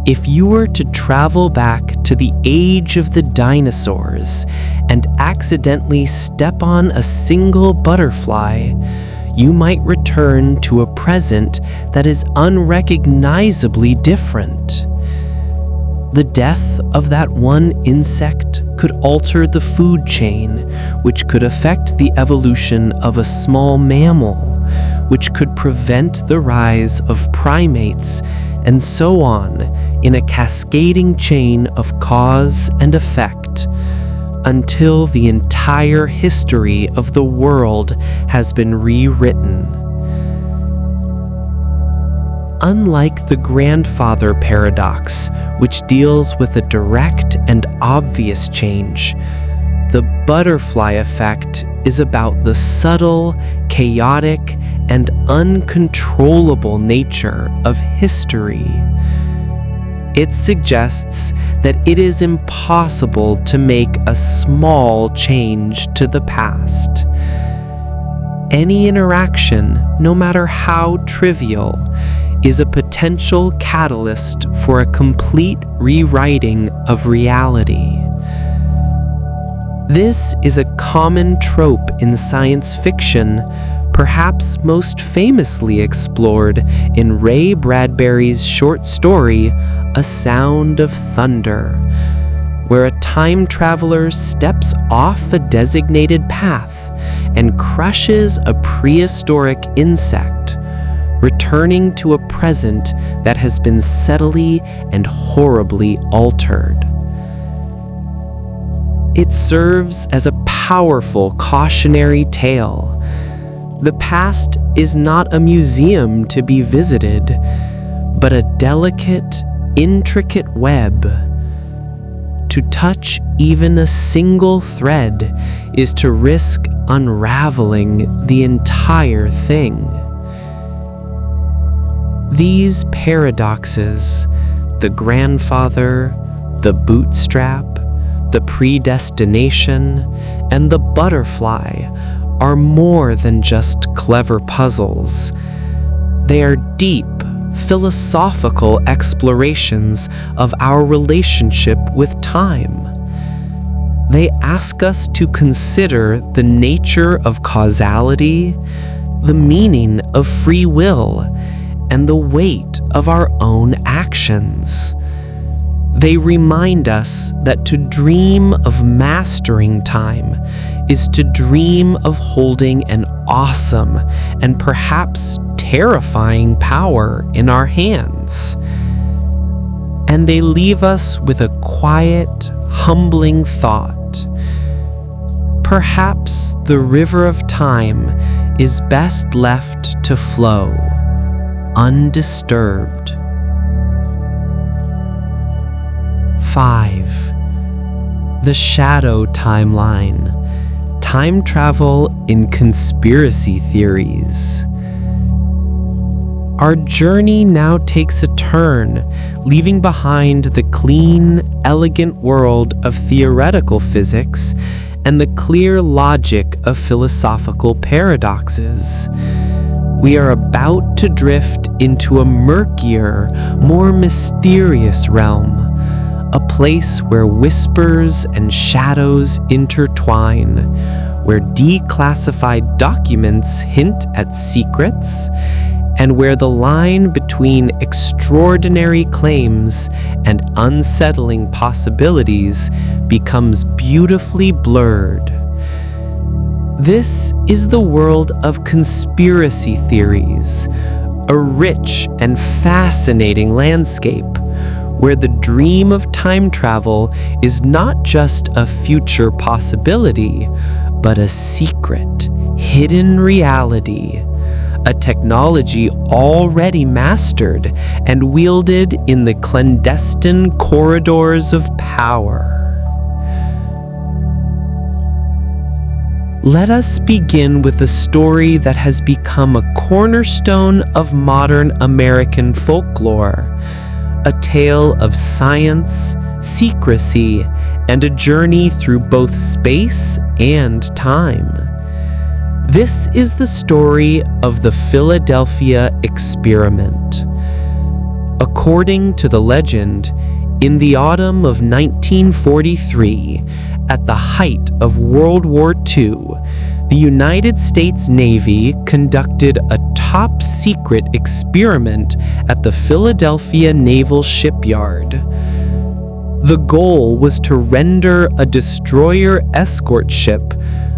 If you were to travel back to the age of the dinosaurs and accidentally step on a single butterfly, you might return to a present that is unrecognizably different. The death of that one insect could alter the food chain, which could affect the evolution of a small mammal, which could prevent the rise of primates, and so on, in a cascading chain of cause and effect. until the entire history of the world has been rewritten. Unlike the grandfather paradox, which deals with a direct and obvious change, the butterfly effect is about the subtle, chaotic, and uncontrollable nature of history. It suggests that it is impossible to make a small change to the past. Any interaction, no matter how trivial, is a potential catalyst for a complete rewriting of reality. This is a common trope in science fiction, perhaps most famously explored in Ray Bradbury's short story, A Sound of Thunder, where a time traveler steps off a designated path and crushes a prehistoric insect, returning to a present that has been subtly and horribly altered. It serves as a powerful cautionary tale. The past is not a museum to be visited, but a delicate, intricate web. To touch even a single thread is to risk unraveling the entire thing. These paradoxes, the grandfather, the bootstrap, the predestination, and the butterfly, are more than just clever puzzles. They are deep, philosophical explorations of our relationship with time. They ask us to consider the nature of causality, the meaning of free will, and the weight of our own actions. They remind us that to dream of mastering time is to dream of holding an awesome and perhaps terrifying power in our hands. And they leave us with a quiet, humbling thought. Perhaps the river of time is best left to flow, undisturbed. 5. The Shadow Timeline. Time travel in conspiracy theories. Our journey now takes a turn, leaving behind the clean, elegant world of theoretical physics and the clear logic of philosophical paradoxes. We are about to drift into a murkier, more mysterious realm, a place where whispers and shadows intertwine, where declassified documents hint at secrets, and where the line between extraordinary claims and unsettling possibilities becomes beautifully blurred. This is the world of conspiracy theories, a rich and fascinating landscape where the dream of time travel is not just a future possibility, but a secret, hidden reality, a technology already mastered and wielded in the clandestine corridors of power. Let us begin with a story that has become a cornerstone of modern American folklore, a tale of science, secrecy, and a journey through both space and time. This is the story of the Philadelphia experiment. According to the legend, in the autumn of 1943, at the height of World War II, the United States Navy conducted a top-secret experiment at the Philadelphia Naval Shipyard. The goal was to render a destroyer escort ship,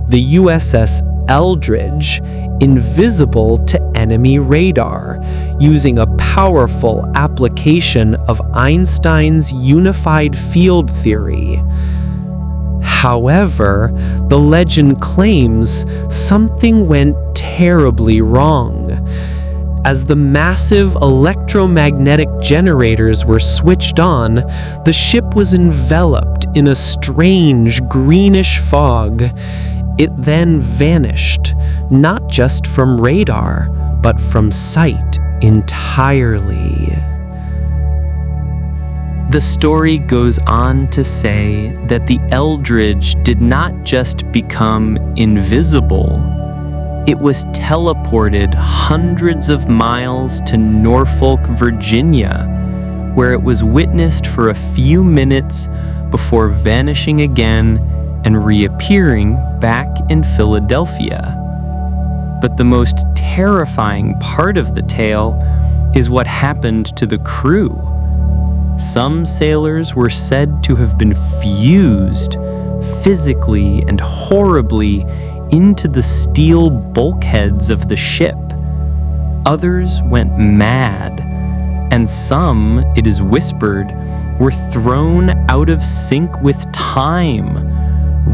the USS Eldridge, invisible to enemy radar, using a powerful application of Einstein's unified field theory. However, the legend claims something went terribly wrong. As the massive electromagnetic generators were switched on, the ship was enveloped in a strange greenish fog. It then vanished, not just from radar, but from sight entirely. The story goes on to say that the Eldridge did not just become invisible, it was teleported hundreds of miles to Norfolk, Virginia, where it was witnessed for a few minutes before vanishing again and reappearing back in Philadelphia. But the most terrifying part of the tale is what happened to the crew. Some sailors were said to have been fused physically and horribly into the steel bulkheads of the ship. Others went mad, and some, it is whispered, were thrown out of sync with time,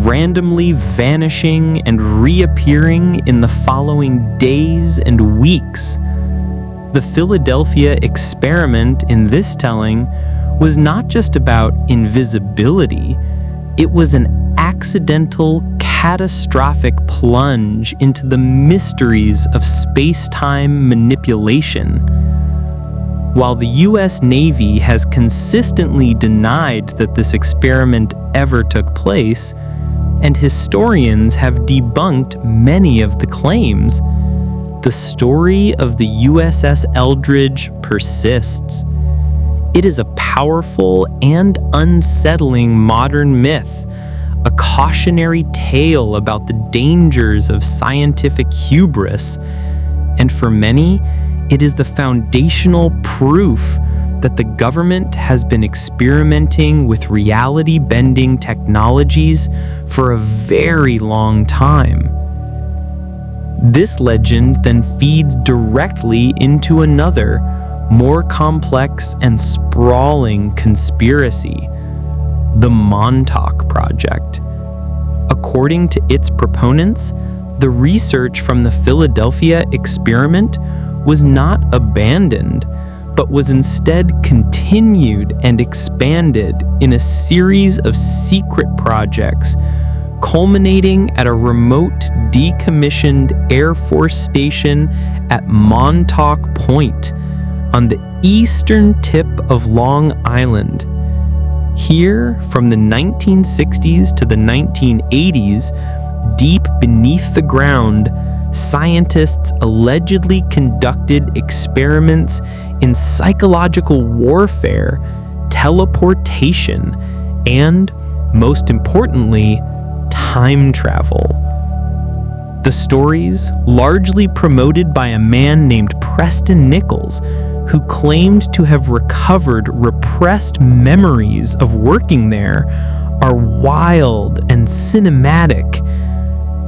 randomly vanishing and reappearing in the following days and weeks. The Philadelphia experiment in this telling was not just about invisibility, it was an accidental, catastrophic plunge into the mysteries of space-time manipulation. While the US Navy has consistently denied that this experiment ever took place, and historians have debunked many of the claims, the story of the USS Eldridge persists. It is a powerful and unsettling modern myth, a cautionary tale about the dangers of scientific hubris, and for many, it is the foundational proof that the government has been experimenting with reality-bending technologies for a very long time. This legend then feeds directly into another, more complex and sprawling conspiracy, the Montauk Project. According to its proponents, the research from the Philadelphia experiment was not abandoned, but was instead continued and expanded in a series of secret projects, culminating at a remote, decommissioned Air Force station at Montauk Point on the eastern tip of Long Island. Here, from the 1960s to the 1980s, deep beneath the ground, scientists allegedly conducted experiments in psychological warfare, teleportation, and, most importantly, time travel. The stories, largely promoted by a man named Preston Nichols, who claimed to have recovered repressed memories of working there, are wild and cinematic.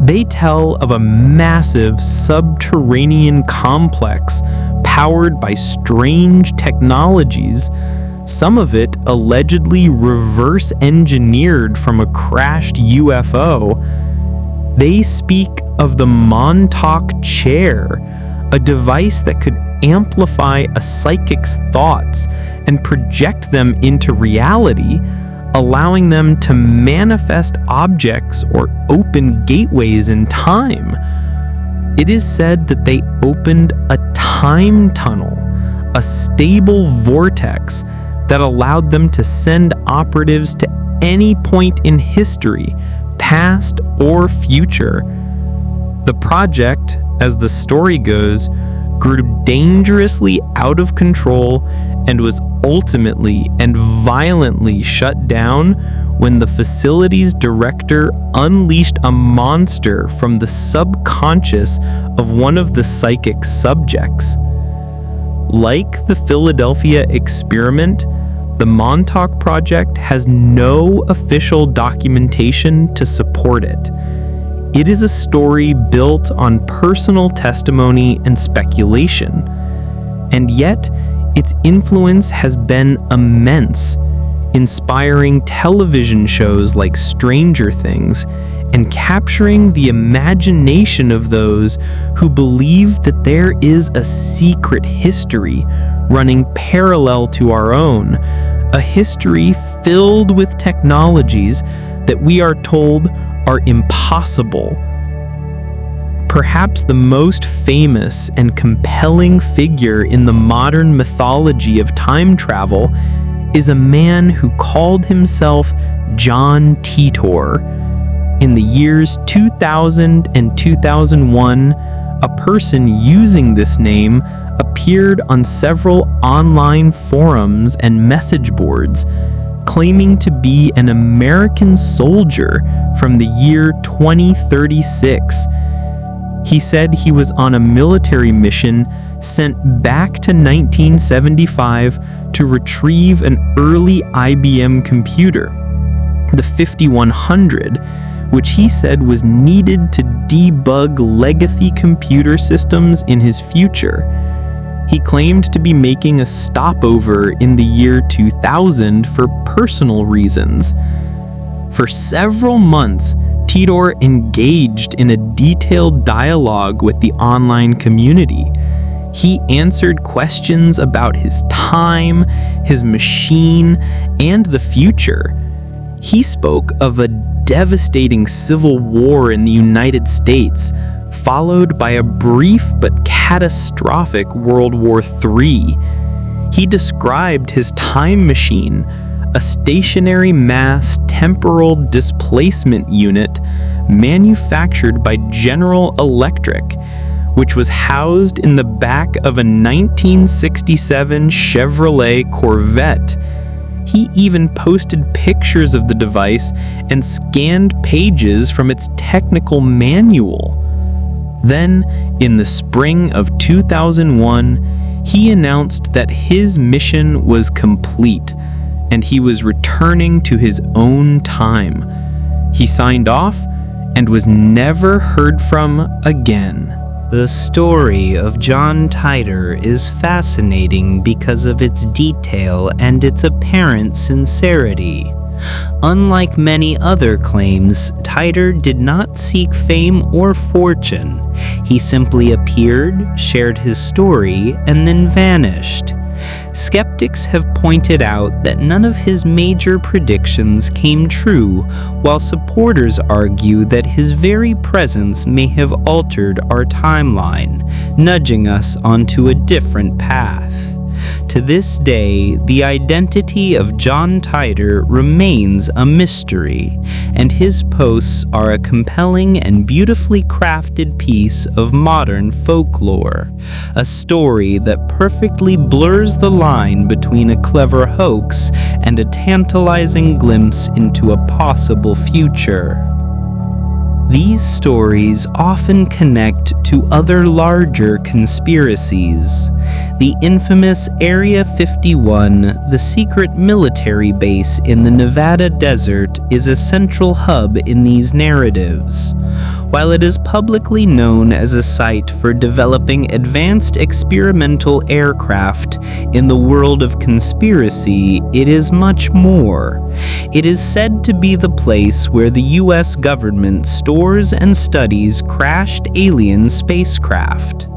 They tell of a massive subterranean complex powered by strange technologies, some of it allegedly reverse engineered from a crashed UFO. They speak of the Montauk Chair, a device that could amplify a psychic's thoughts and project them into reality, allowing them to manifest objects or open gateways in time. It is said that they opened a time tunnel, a stable vortex that allowed them to send operatives to any point in history, past or future. The project, as the story goes, grew dangerously out of control and was ultimately and violently shut down when the facility's director unleashed a monster from the subconscious of one of the psychic subjects. Like the Philadelphia experiment, the Montauk Project has no official documentation to support it. It is a story built on personal testimony and speculation, and yet its influence has been immense, inspiring television shows like Stranger Things, and capturing the imagination of those who believe that there is a secret history running parallel to our own, a history filled with technologies that we are told are impossible. Perhaps the most famous and compelling figure in the modern mythology of time travel is a man who called himself John Titor. In the years 2000 and 2001, a person using this name appeared on several online forums and message boards, claiming to be an American soldier from the year 2036. He said he was on a military mission sent back to 1975 to retrieve an early IBM computer, the 5100, which he said was needed to debug legacy computer systems in his future. He claimed to be making a stopover in the year 2000 for personal reasons. For several months, Titor engaged in a detailed dialogue with the online community. He answered questions about his time, his machine, and the future. He spoke of a devastating civil war in the United States, followed by a brief but catastrophic World War III. He described his time machine, a stationary mass temporal displacement unit manufactured by General Electric, which was housed in the back of a 1967 Chevrolet Corvette. He even posted pictures of the device and scanned pages from its technical manual. Then, in the spring of 2001, he announced that his mission was complete and he was returning to his own time. He signed off and was never heard from again. The story of John Titor is fascinating because of its detail and its apparent sincerity. Unlike many other claims, Titor did not seek fame or fortune. He simply appeared, shared his story, and then vanished. Skeptics have pointed out that none of his major predictions came true, while supporters argue that his very presence may have altered our timeline, nudging us onto a different path. To this day, the identity of John Titor remains a mystery, and his posts are a compelling and beautifully crafted piece of modern folklore, a story that perfectly blurs the line between a clever hoax and a tantalizing glimpse into a possible future. These stories often connect to other larger conspiracies. The infamous Area 51, the secret military base in the Nevada desert, is a central hub in these narratives. While it is publicly known as a site for developing advanced experimental aircraft, in the world of conspiracy, it is much more. It is said to be the place where the U.S. government stores and studies crashed alien spacecraft.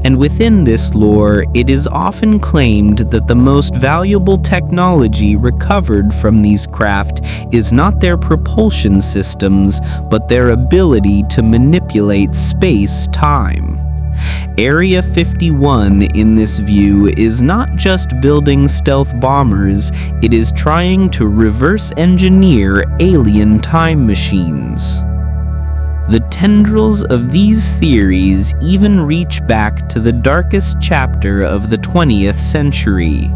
And within this lore, it is often claimed that the most valuable technology recovered from these craft is not their propulsion systems, but their ability to manipulate space-time. Area 51, in this view, is not just building stealth bombers, it is trying to reverse engineer alien time machines. The tendrils of these theories even reach back to the darkest chapter of the 20th century.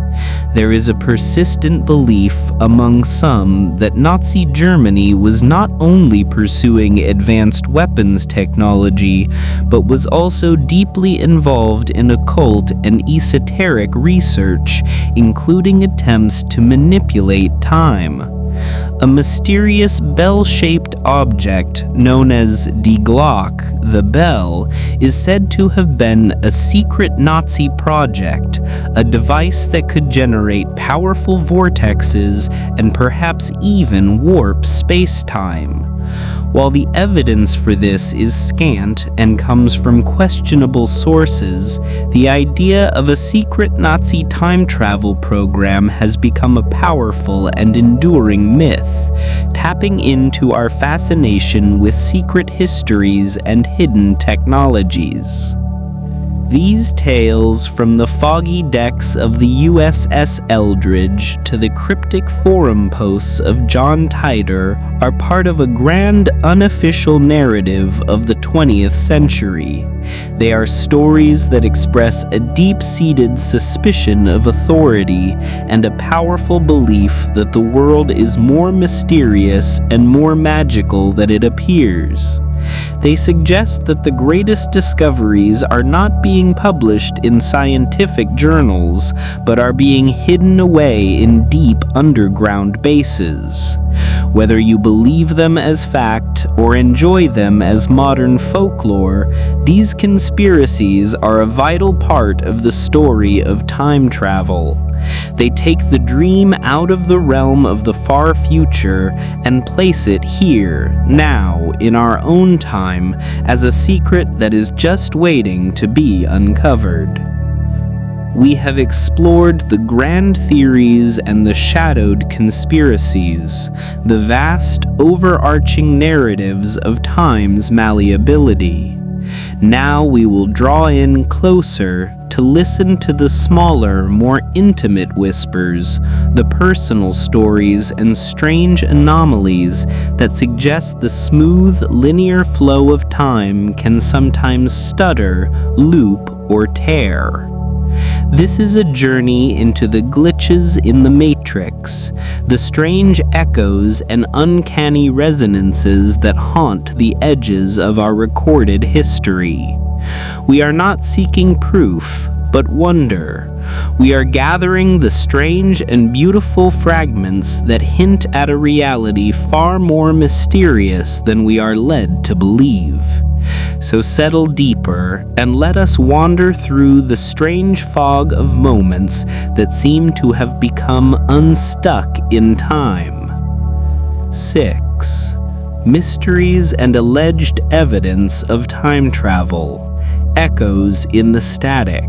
There is a persistent belief among some that Nazi Germany was not only pursuing advanced weapons technology, but was also deeply involved in occult and esoteric research, including attempts to manipulate time. A mysterious bell-shaped object known as Die Glock, the bell, is said to have been a secret Nazi project, a device that could generate powerful vortexes and perhaps even warp space-time. While the evidence for this is scant and comes from questionable sources, the idea of a secret Nazi time travel program has become a powerful and enduring myth, tapping into our fascination with secret histories and hidden technologies. These tales, from the foggy decks of the USS Eldridge to the cryptic forum posts of John Titor, are part of a grand unofficial narrative of the 20th century. They are stories that express a deep-seated suspicion of authority and a powerful belief that the world is more mysterious and more magical than it appears. They suggest that the greatest discoveries are not being published in scientific journals, but are being hidden away in deep underground bases. Whether you believe them as fact or enjoy them as modern folklore, these conspiracies are a vital part of the story of time travel. They take the dream out of the realm of the far future and place it here, now, in our own time, as a secret that is just waiting to be uncovered. We have explored the grand theories and the shadowed conspiracies, the vast, overarching narratives of time's malleability. Now we will draw in closer to listen to the smaller, more intimate whispers, the personal stories and strange anomalies that suggest the smooth, linear flow of time can sometimes stutter, loop, or tear. This is a journey into the glitches in the matrix, the strange echoes and uncanny resonances that haunt the edges of our recorded history. We are not seeking proof, but wonder. We are gathering the strange and beautiful fragments that hint at a reality far more mysterious than we are led to believe. So settle deeper and let us wander through the strange fog of moments that seem to have become unstuck in time. 6. Mysteries and alleged evidence of time travel. Echoes in the static.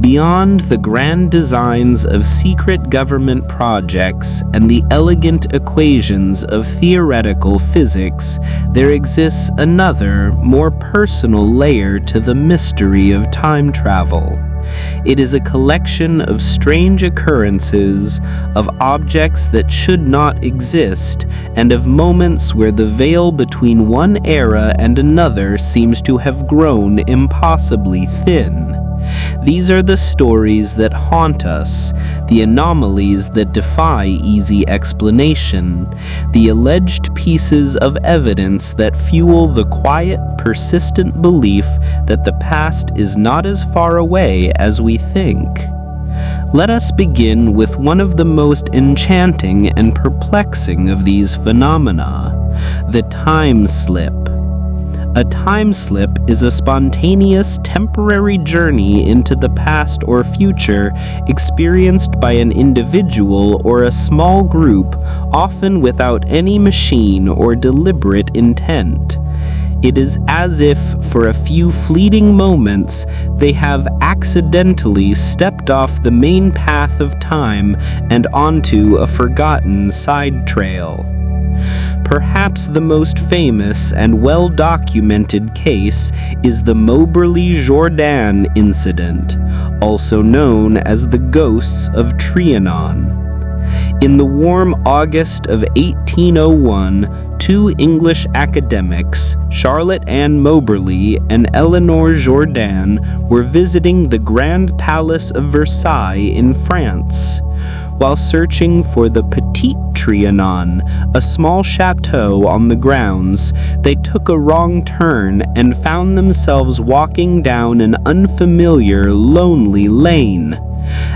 Beyond the grand designs of secret government projects and the elegant equations of theoretical physics, there exists another, more personal layer to the mystery of time travel. It is a collection of strange occurrences, of objects that should not exist, and of moments where the veil between one era and another seems to have grown impossibly thin. These are the stories that haunt us, the anomalies that defy easy explanation, the alleged pieces of evidence that fuel the quiet, persistent belief that the past is not as far away as we think. Let us begin with one of the most enchanting and perplexing of these phenomena, the time slip. A time slip is a spontaneous, temporary journey into the past or future experienced by an individual or a small group, often without any machine or deliberate intent. It is as if, for a few fleeting moments, they have accidentally stepped off the main path of time and onto a forgotten side trail. Perhaps the most famous and well-documented case is the Moberly-Jourdain incident, also known as the ghosts of Trianon. In the warm August of 1801, two English academics, Charlotte Ann Moberly and Eleanor Jourdain, were visiting the Grand Palace of Versailles in France. While searching for the Petit Trianon, a small chateau on the grounds, they took a wrong turn and found themselves walking down an unfamiliar, lonely lane.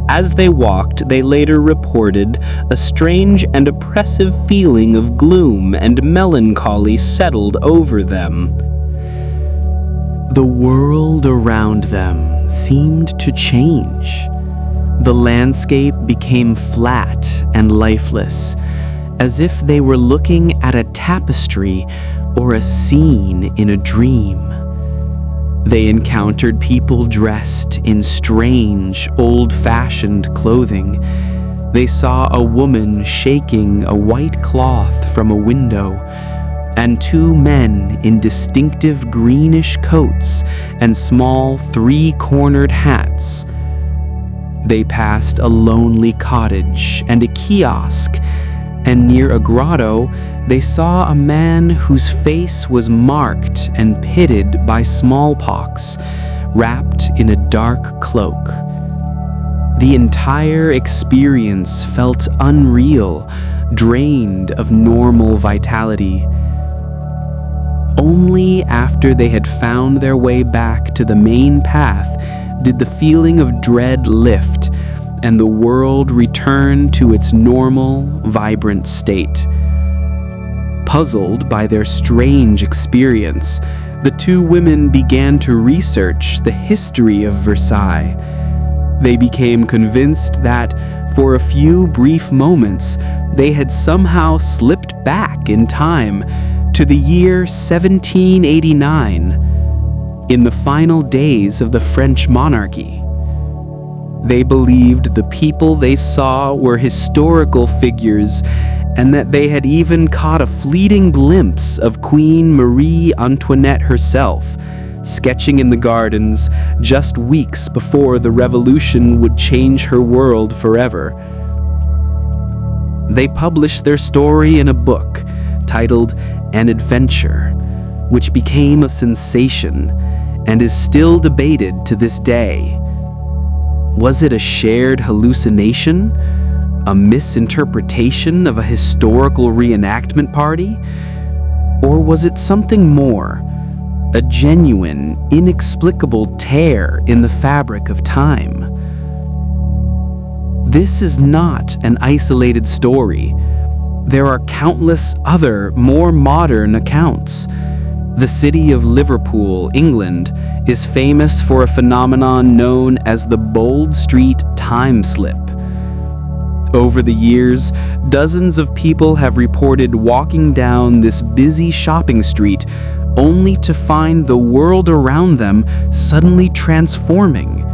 As they walked, they later reported a strange and oppressive feeling of gloom and melancholy settled over them. The world around them seemed to change. The landscape became flat and lifeless, as if they were looking at a tapestry or a scene in a dream. They encountered people dressed in strange, old-fashioned clothing. They saw a woman shaking a white cloth from a window, and two men in distinctive greenish coats and small three-cornered hats. They passed a lonely cottage and a kiosk, and near a grotto, they saw a man whose face was marked and pitted by smallpox, wrapped in a dark cloak. The entire experience felt unreal, drained of normal vitality. Only after they had found their way back to the main path did the feeling of dread lift, and the world return to its normal, vibrant state. Puzzled by their strange experience, the two women began to research the history of Versailles. They became convinced that, for a few brief moments, they had somehow slipped back in time to the year 1789, in the final days of the French monarchy. They believed the people they saw were historical figures, and that they had even caught a fleeting glimpse of Queen Marie Antoinette herself, sketching in the gardens just weeks before the revolution would change her world forever. They published their story in a book titled An Adventure, which became a sensation and is still debated to this day. Was it a shared hallucination? A misinterpretation of a historical reenactment party? Or was it something more? A genuine, inexplicable tear in the fabric of time? This is not an isolated story. There are countless other, more modern accounts. The city of Liverpool, England, is famous for a phenomenon known as the Bold Street time slip. Over the years, dozens of people have reported walking down this busy shopping street only to find the world around them suddenly transforming.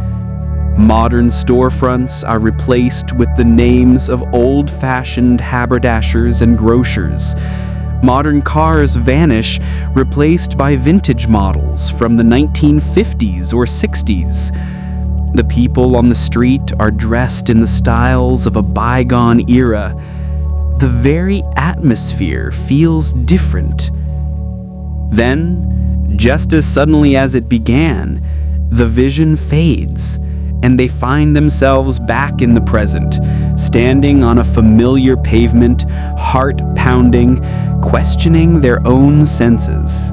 Modern storefronts are replaced with the names of old-fashioned haberdashers and grocers. Modern cars vanish, replaced by vintage models from the 1950s or 60s. The people on the street are dressed in the styles of a bygone era. The very atmosphere feels different. Then, just as suddenly as it began, the vision fades, and they find themselves back in the present, standing on a familiar pavement, heart pounding, questioning their own senses.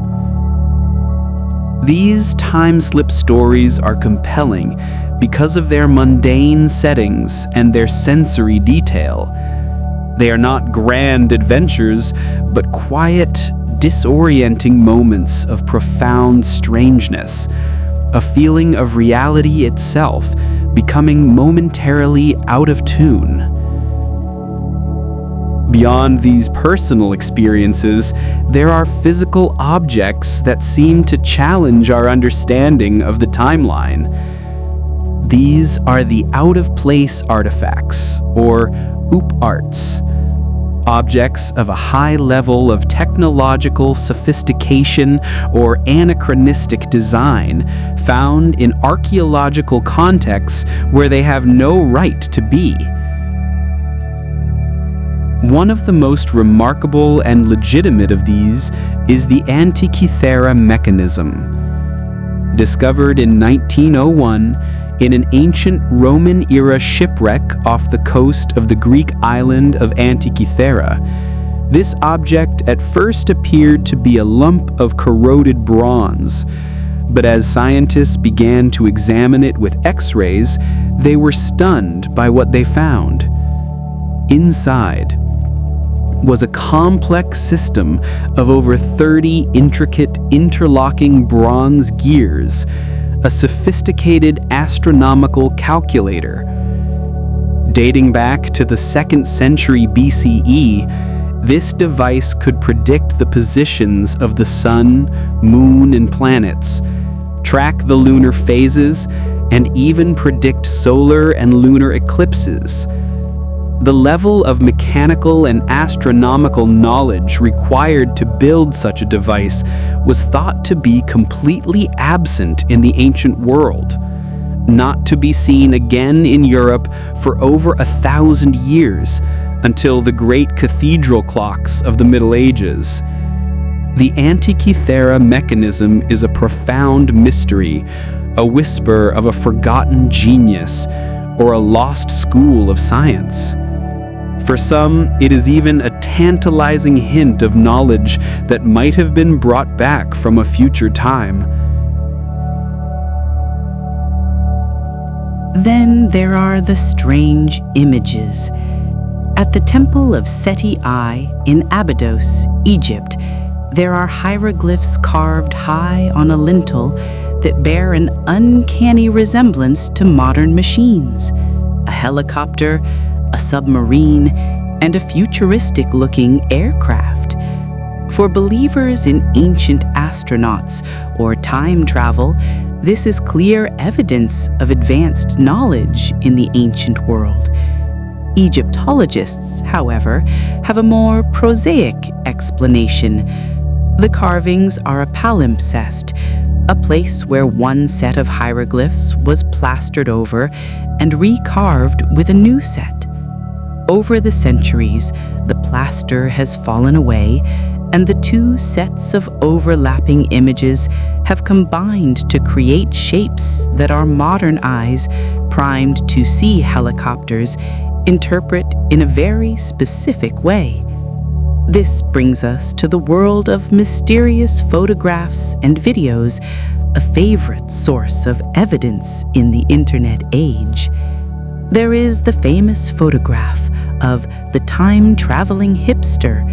These time-slip stories are compelling because of their mundane settings and their sensory detail. They are not grand adventures, but quiet, disorienting moments of profound strangeness, a feeling of reality itself becoming momentarily out of tune. Beyond these personal experiences, there are physical objects that seem to challenge our understanding of the timeline. These are the out-of-place artifacts, or OOP-arts, objects of a high level of technological sophistication or anachronistic design found in archaeological contexts where they have no right to be. One of the most remarkable and legitimate of these is the Antikythera mechanism. Discovered in 1901 in an ancient Roman-era shipwreck off the coast of the Greek island of Antikythera, this object at first appeared to be a lump of corroded bronze, But as scientists began to examine it with X-rays, they were stunned by what they found. Inside was a complex system of over 30 intricate interlocking bronze gears, a sophisticated astronomical calculator. Dating back to the 2nd century BCE, this device could predict the positions of the sun, moon, and planets, track the lunar phases, and even predict solar and lunar eclipses. The level of mechanical and astronomical knowledge required to build such a device was thought to be completely absent in the ancient world, not to be seen again in Europe for over 1,000 years, until the great cathedral clocks of the Middle Ages. The Antikythera mechanism is a profound mystery, a whisper of a forgotten genius, or a lost school of science. For some, it is even a tantalizing hint of knowledge that might have been brought back from a future time. Then there are the strange images. At the temple of Seti I in Abydos, Egypt, there are hieroglyphs carved high on a lintel that bear an uncanny resemblance to modern machines. A helicopter, a submarine, and a futuristic-looking aircraft. For believers in ancient astronauts or time travel, this is clear evidence of advanced knowledge in the ancient world. Egyptologists, however, have a more prosaic explanation. The carvings are a palimpsest, a place where one set of hieroglyphs was plastered over and recarved with a new set. Over the centuries, the plaster has fallen away, and the two sets of overlapping images have combined to create shapes that our modern eyes, primed to see helicopters, interpret in a very specific way. This brings us to the world of mysterious photographs and videos, a favorite source of evidence in the internet age. There is the famous photograph of the time-traveling hipster,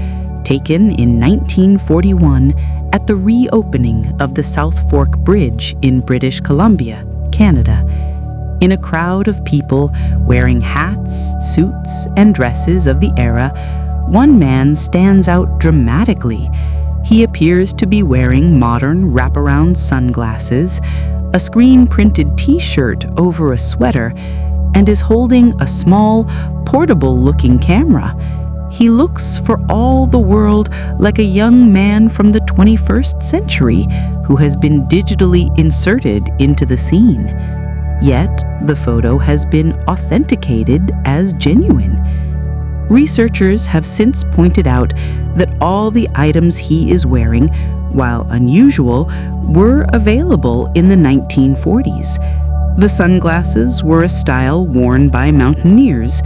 taken in 1941 at the reopening of the South Fork Bridge in British Columbia, Canada. In a crowd of people wearing hats, suits, and dresses of the era, one man stands out dramatically. He appears to be wearing modern wraparound sunglasses, a screen-printed t-shirt over a sweater, and is holding a small, portable-looking camera. He looks for all the world like a young man from the 21st century who has been digitally inserted into the scene. Yet, the photo has been authenticated as genuine. Researchers have since pointed out that all the items he is wearing, while unusual, were available in the 1940s. The sunglasses were a style worn by mountaineers,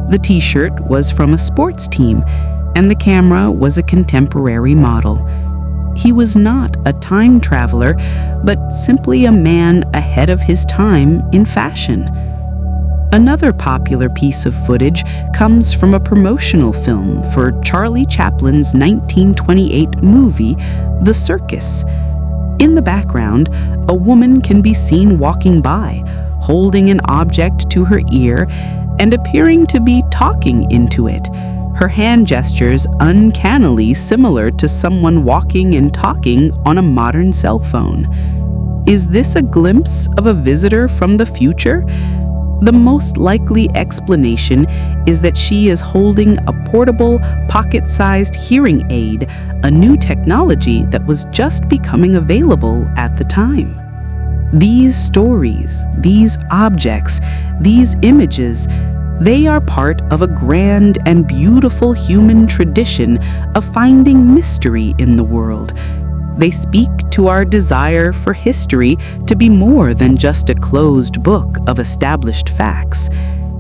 the t-shirt was from a sports team, and the camera was a contemporary model. He was not a time traveler, but simply a man ahead of his time in fashion. Another popular piece of footage comes from a promotional film for Charlie Chaplin's 1928 movie, The Circus. In the background, a woman can be seen walking by, holding an object to her ear and appearing to be talking into it, her hand gestures uncannily similar to someone walking and talking on a modern cell phone. Is this a glimpse of a visitor from the future? The most likely explanation is that she is holding a portable, pocket-sized hearing aid, a new technology that was just becoming available at the time. These stories, these objects, these images, they are part of a grand and beautiful human tradition of finding mystery in the world. They speak to our desire for history to be more than just a closed book of established facts.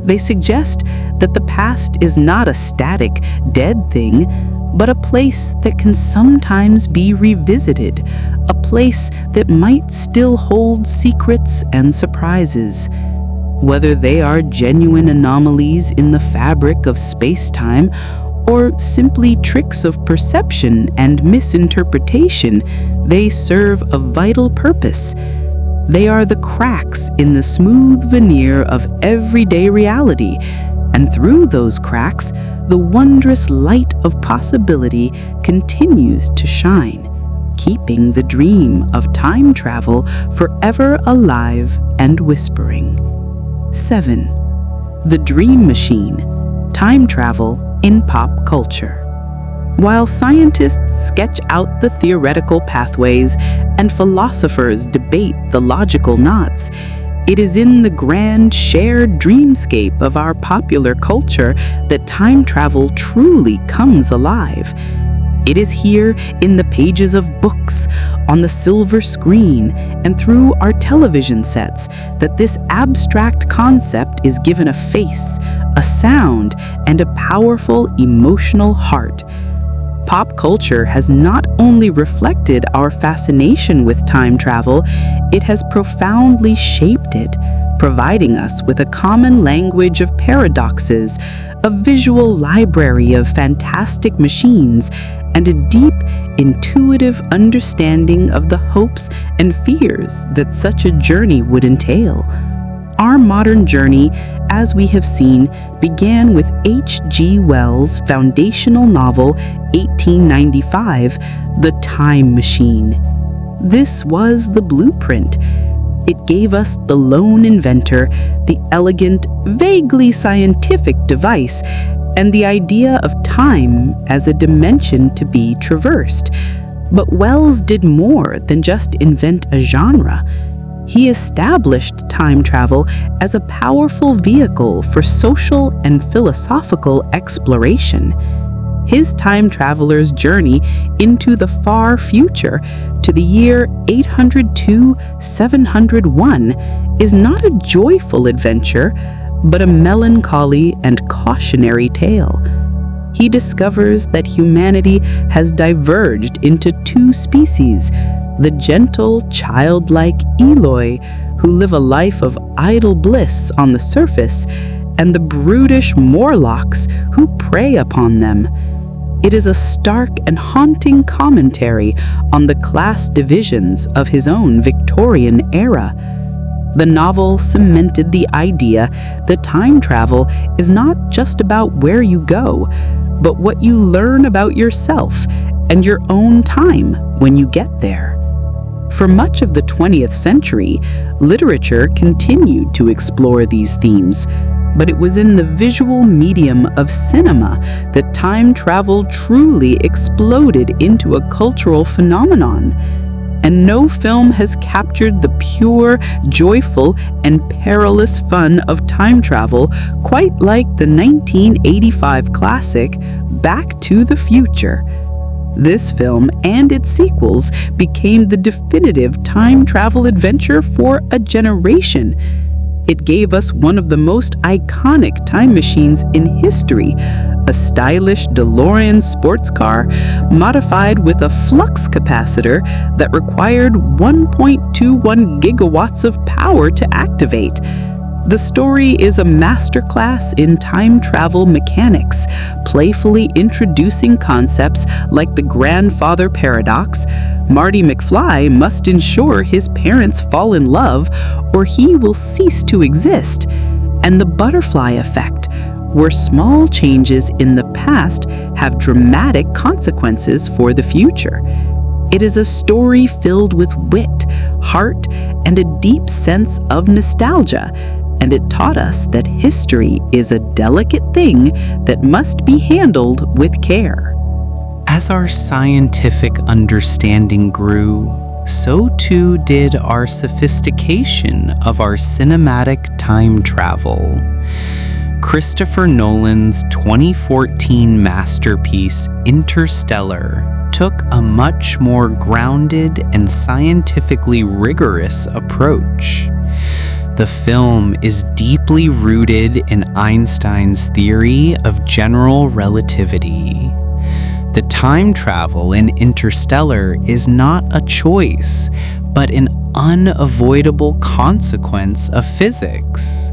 They suggest that the past is not a static, dead thing, but a place that can sometimes be revisited, a place that might still hold secrets and surprises. Whether they are genuine anomalies in the fabric of space-time or simply tricks of perception and misinterpretation, they serve a vital purpose. They are the cracks in the smooth veneer of everyday reality, and through those cracks, the wondrous light of possibility continues to shine, keeping the dream of time travel forever alive and whispering. 7. The Dream Machine: Time Travel in Pop Culture. While scientists sketch out the theoretical pathways and philosophers debate the logical knots, it is in the grand shared dreamscape of our popular culture that time travel truly comes alive. It is here in the pages of books, on the silver screen, and through our television sets that this abstract concept is given a face, a sound, and a powerful emotional heart. Pop culture has not only reflected our fascination with time travel, it has profoundly shaped it, providing us with a common language of paradoxes, a visual library of fantastic machines, and a deep, intuitive understanding of the hopes and fears that such a journey would entail. Our modern journey, as we have seen, began with H.G. Wells' foundational novel, 1895, The Time Machine. This was the blueprint. It gave us the lone inventor, the elegant, vaguely scientific device, and the idea of time as a dimension to be traversed. But Wells did more than just invent a genre. He established time travel as a powerful vehicle for social and philosophical exploration. His time traveler's journey into the far future, to the year 802-701, is not a joyful adventure, but a melancholy and cautionary tale. He discovers that humanity has diverged into two species: the gentle, childlike Eloi, who live a life of idle bliss on the surface, and the brutish Morlocks, who prey upon them. It is a stark and haunting commentary on the class divisions of his own Victorian era. The novel cemented the idea that time travel is not just about where you go, but what you learn about yourself and your own time when you get there. For much of the 20th century, literature continued to explore these themes, but it was in the visual medium of cinema that time travel truly exploded into a cultural phenomenon. And no film has captured the pure, joyful, and perilous fun of time travel quite like the 1985 classic Back to the Future. This film and its sequels became the definitive time travel adventure for a generation. It gave us one of the most iconic time machines in history, a stylish DeLorean sports car modified with a flux capacitor that required 1.21 gigawatts of power to activate. The story is a masterclass in time travel mechanics, playfully introducing concepts like the grandfather paradox. Marty McFly must ensure his parents fall in love or he will cease to exist, and the butterfly effect, where small changes in the past have dramatic consequences for the future. It is a story filled with wit, heart, and a deep sense of nostalgia, and it taught us that history is a delicate thing that must be handled with care. As our scientific understanding grew, so too did our sophistication of our cinematic time travel. Christopher Nolan's 2014 masterpiece, Interstellar, took a much more grounded and scientifically rigorous approach. The film is deeply rooted in Einstein's theory of general relativity. that time travel in Interstellar is not a choice, but an unavoidable consequence of physics.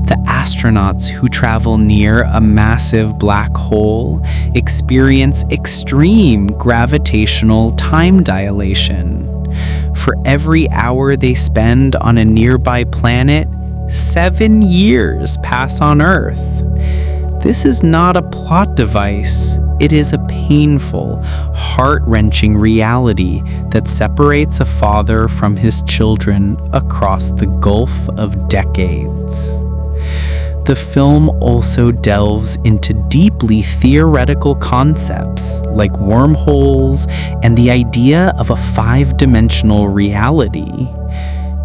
The astronauts who travel near a massive black hole experience extreme gravitational time dilation. For every hour they spend on a nearby planet, 7 years pass on Earth. This is not a plot device. It is a painful, heart-wrenching reality that separates a father from his children across the gulf of decades. The film also delves into deeply theoretical concepts like wormholes and the idea of a 5-dimensional reality,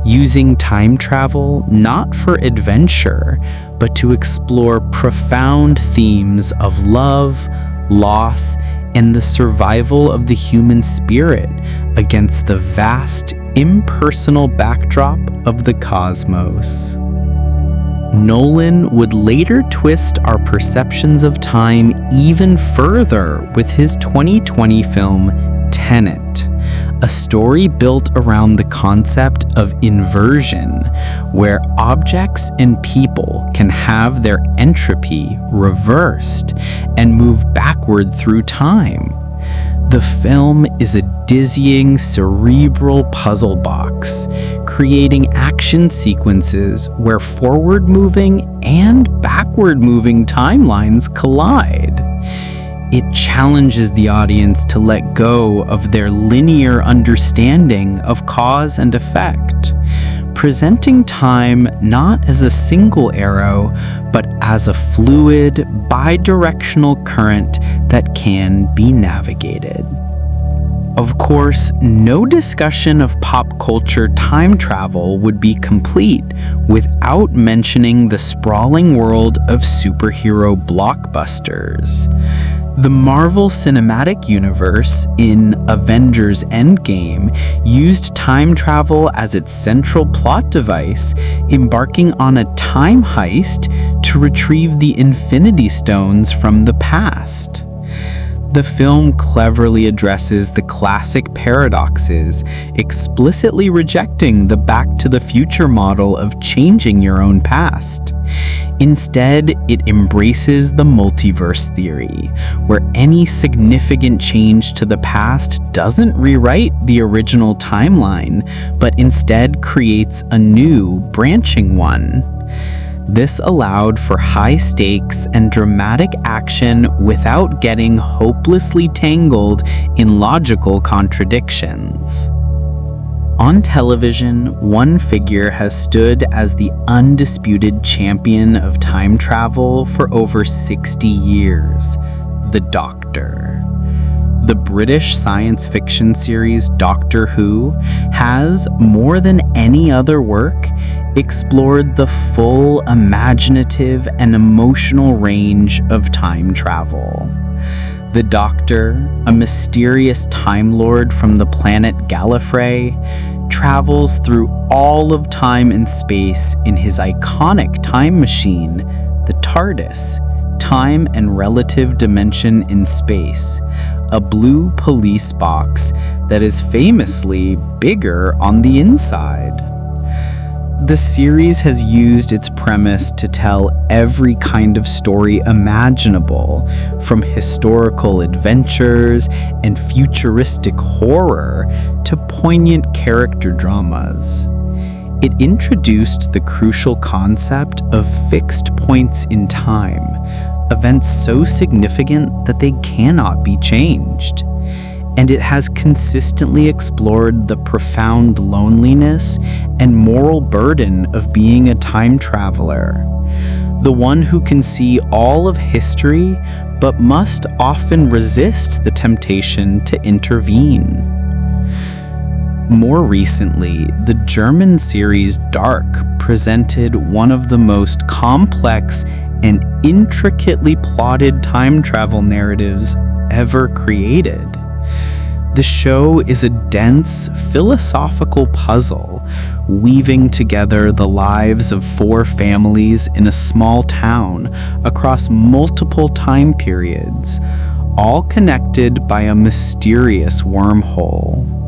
using time travel not for adventure, but to explore profound themes of love, loss, and the survival of the human spirit against the vast, impersonal backdrop of the cosmos. Nolan would later twist our perceptions of time even further with his 2020 film Tenet, a story built around the concept of inversion, where objects and people can have their entropy reversed and move backward through time. The film is a dizzying, cerebral puzzle box, creating action sequences where forward-moving and backward-moving timelines collide. It challenges the audience to let go of their linear understanding of cause and effect, presenting time not as a single arrow, but as a fluid, bidirectional current that can be navigated. Of course, no discussion of pop culture time travel would be complete without mentioning the sprawling world of superhero blockbusters. The Marvel Cinematic Universe in Avengers Endgame used time travel as its central plot device, embarking on a time heist to retrieve the Infinity Stones from the past. The film cleverly addresses the classic paradoxes, explicitly rejecting the Back to the Future model of changing your own past. Instead, it embraces the multiverse theory, where any significant change to the past doesn't rewrite the original timeline, but instead creates a new, branching one. This allowed for high stakes and dramatic action without getting hopelessly tangled in logical contradictions. On television, one figure has stood as the undisputed champion of time travel for over 60 years, the Doctor. The British science fiction series Doctor Who has, more than any other work, explored the full imaginative and emotional range of time travel. The Doctor, a mysterious Time Lord from the planet Gallifrey, travels through all of time and space in his iconic time machine, the TARDIS, Time and Relative Dimension in Space, a blue police box that is famously bigger on the inside. The series has used its premise to tell every kind of story imaginable, from historical adventures and futuristic horror to poignant character dramas. It introduced the crucial concept of fixed points in time, events so significant that they cannot be changed. And it has consistently explored the profound loneliness and moral burden of being a time traveler, the one who can see all of history but must often resist the temptation to intervene. More recently, the German series Dark presented one of the most complex and intricately plotted time travel narratives ever created. The show is a dense, philosophical puzzle, weaving together the lives of 4 families in a small town across multiple time periods, all connected by a mysterious wormhole.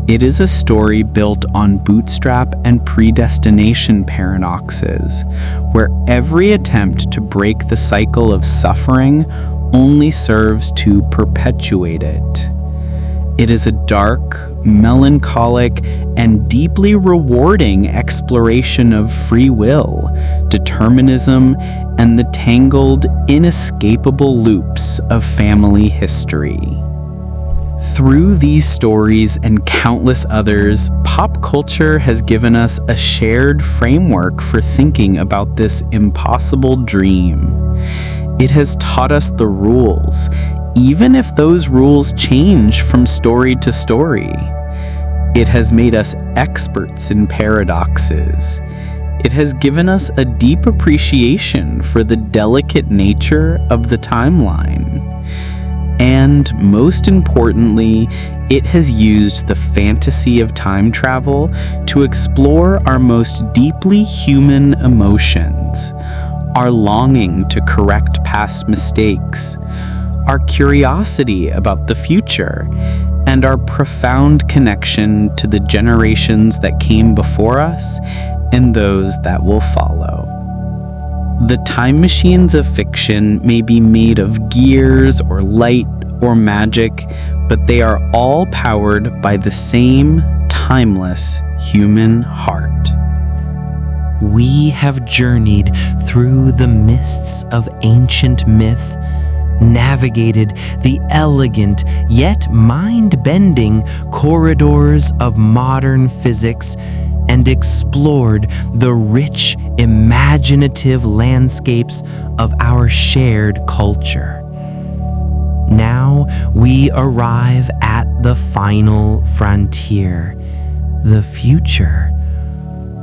It is a story built on bootstrap and predestination paradoxes, where every attempt to break the cycle of suffering only serves to perpetuate it. It is a dark, melancholic, and deeply rewarding exploration of free will, determinism, and the tangled, inescapable loops of family history. Through these stories and countless others, pop culture has given us a shared framework for thinking about this impossible dream. It has taught us the rules, even if those rules change from story to story. It has made us experts in paradoxes. It has given us a deep appreciation for the delicate nature of the timeline. And most importantly, it has used the fantasy of time travel to explore our most deeply human emotions, our longing to correct past mistakes, our curiosity about the future, and our profound connection to the generations that came before us and those that will follow. The time machines of fiction may be made of gears or light or magic, but they are all powered by the same timeless human heart. We have journeyed through the mists of ancient myth, navigated the elegant yet mind-bending corridors of modern physics, and explored the rich, imaginative landscapes of our shared culture. Now we arrive at the final frontier, the future.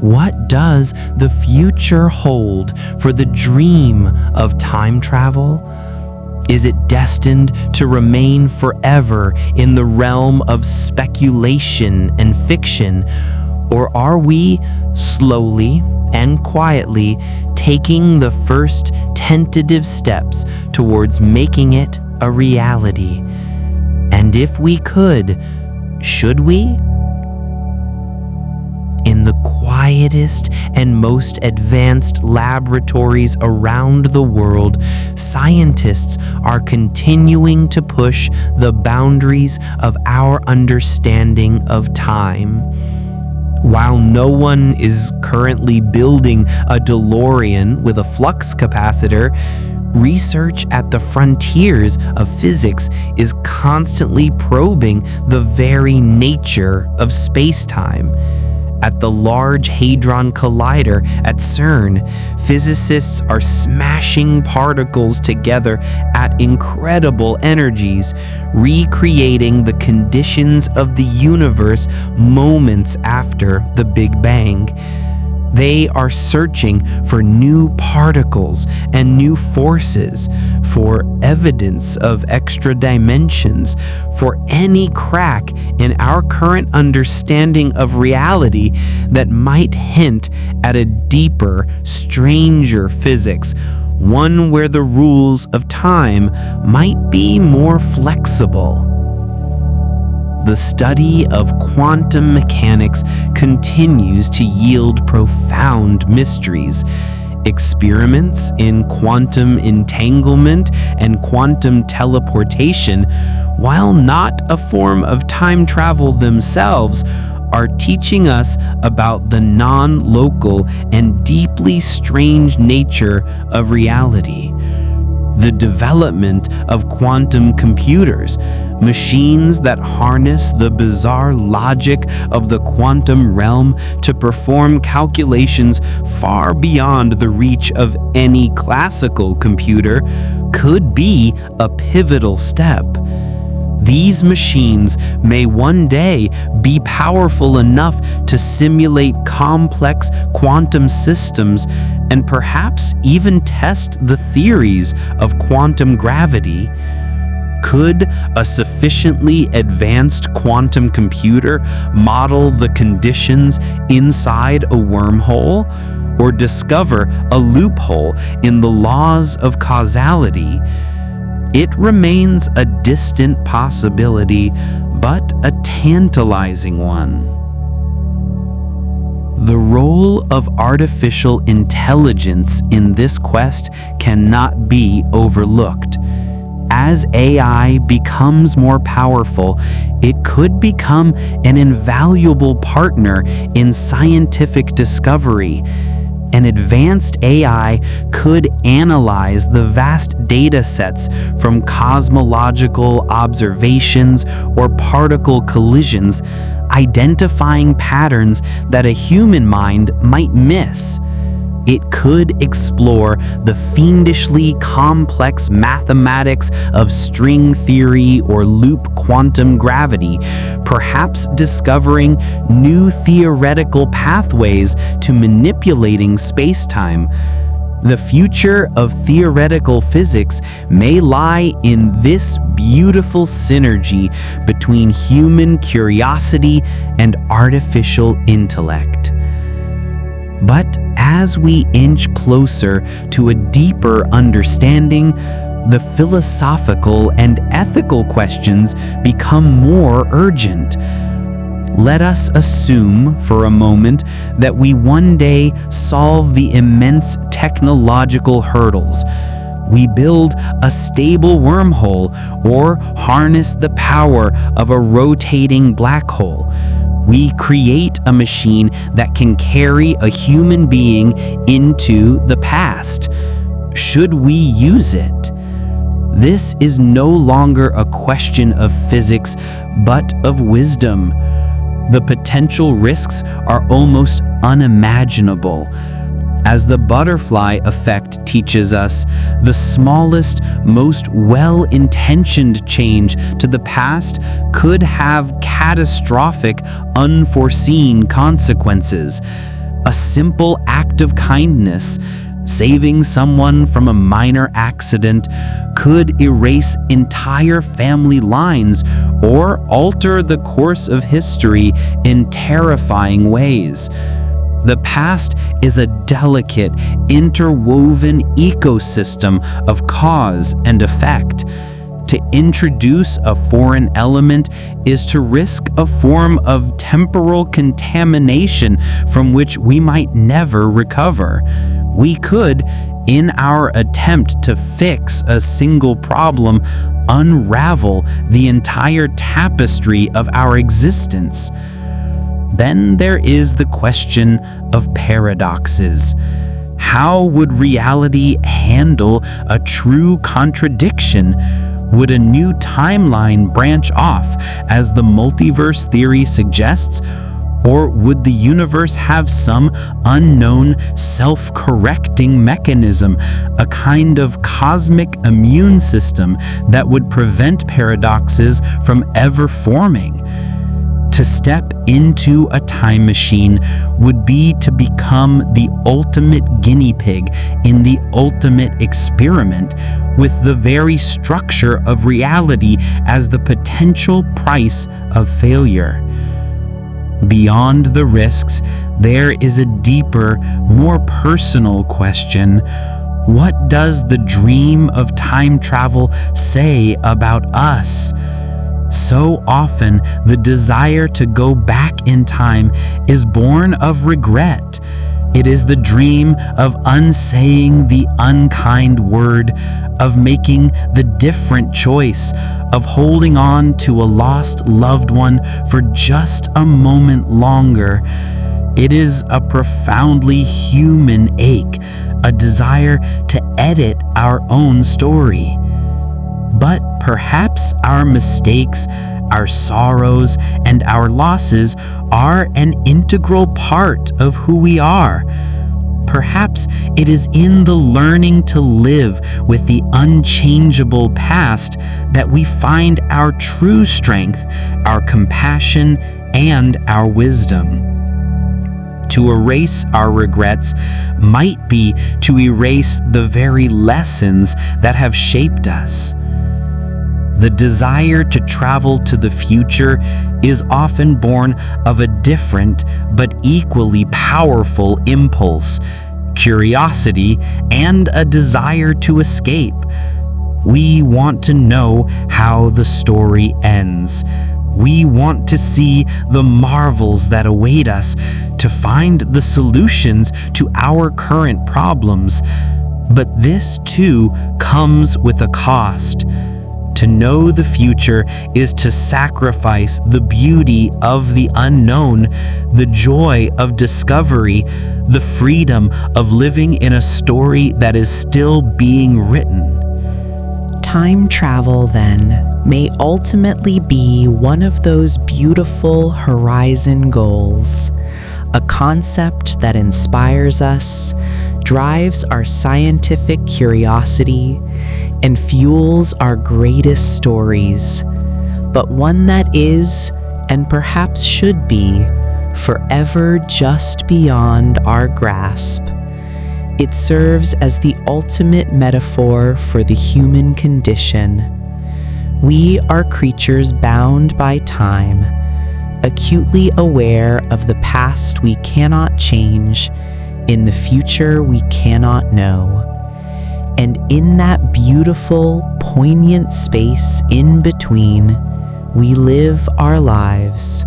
What does the future hold for the dream of time travel? Is it destined to remain forever in the realm of speculation and fiction? Or are we slowly and quietly taking the first tentative steps towards making it a reality? And if we could, should we? In the quietest and most advanced laboratories around the world, scientists are continuing to push the boundaries of our understanding of time. While no one is currently building a DeLorean with a flux capacitor, research at the frontiers of physics is constantly probing the very nature of space-time. At the Large Hadron Collider at CERN, physicists are smashing particles together at incredible energies, recreating the conditions of the universe moments after the Big Bang. They are searching for new particles and new forces, for evidence of extra dimensions, for any crack in our current understanding of reality that might hint at a deeper, stranger physics, one where the rules of time might be more flexible. The study of quantum mechanics continues to yield profound mysteries. Experiments in quantum entanglement and quantum teleportation, while not a form of time travel themselves, are teaching us about the non-local and deeply strange nature of reality. The development of quantum computers, machines that harness the bizarre logic of the quantum realm to perform calculations far beyond the reach of any classical computer, could be a pivotal step. These machines may one day be powerful enough to simulate complex quantum systems and perhaps even test the theories of quantum gravity. Could a sufficiently advanced quantum computer model the conditions inside a wormhole, or discover a loophole in the laws of causality? It remains a distant possibility, but a tantalizing one. The role of artificial intelligence in this quest cannot be overlooked. As AI becomes more powerful, it could become an invaluable partner in scientific discovery. An advanced AI could analyze the vast data sets from cosmological observations or particle collisions, identifying patterns that a human mind might miss. It could explore the fiendishly complex mathematics of string theory or loop quantum gravity, perhaps discovering new theoretical pathways to manipulating space-time. The future of theoretical physics may lie in this beautiful synergy between human curiosity and artificial intellect. But as we inch closer to a deeper understanding, the philosophical and ethical questions become more urgent. Let us assume for a moment that we one day solve the immense technological hurdles. We build a stable wormhole or harness the power of a rotating black hole. We create a machine that can carry a human being into the past. Should we use it? This is no longer a question of physics, but of wisdom. The potential risks are almost unimaginable. As the butterfly effect teaches us, the smallest, most well-intentioned change to the past could have catastrophic, unforeseen consequences. A simple act of kindness, saving someone from a minor accident, could erase entire family lines or alter the course of history in terrifying ways. The past is a delicate, interwoven ecosystem of cause and effect. To introduce a foreign element is to risk a form of temporal contamination from which we might never recover. We could, in our attempt to fix a single problem, unravel the entire tapestry of our existence. Then there is the question of paradoxes. How would reality handle a true contradiction? Would a new timeline branch off, as the multiverse theory suggests? Or would the universe have some unknown self-correcting mechanism, a kind of cosmic immune system that would prevent paradoxes from ever forming? To step into a time machine would be to become the ultimate guinea pig in the ultimate experiment, with the very structure of reality as the potential price of failure. Beyond the risks, there is a deeper, more personal question. What does the dream of time travel say about us? So often, the desire to go back in time is born of regret. It is the dream of unsaying the unkind word, of making the different choice, of holding on to a lost loved one for just a moment longer. It is a profoundly human ache, a desire to edit our own story. But perhaps our mistakes, our sorrows, and our losses are an integral part of who we are. Perhaps it is in the learning to live with the unchangeable past that we find our true strength, our compassion, and our wisdom. To erase our regrets might be to erase the very lessons that have shaped us. The desire to travel to the future is often born of a different but equally powerful impulse, curiosity, and a desire to escape. We want to know how the story ends. We want to see the marvels that await us, to find the solutions to our current problems. But this too comes with a cost. To know the future is to sacrifice the beauty of the unknown, the joy of discovery, the freedom of living in a story that is still being written. Time travel, then, may ultimately be one of those beautiful horizon goals, a concept that inspires us, drives our scientific curiosity, and fuels our greatest stories, but one that is, and perhaps should be, forever just beyond our grasp. It serves as the ultimate metaphor for the human condition. We are creatures bound by time, acutely aware of the past we cannot change, in the future we cannot know. And in that beautiful, poignant space in between, we live our lives.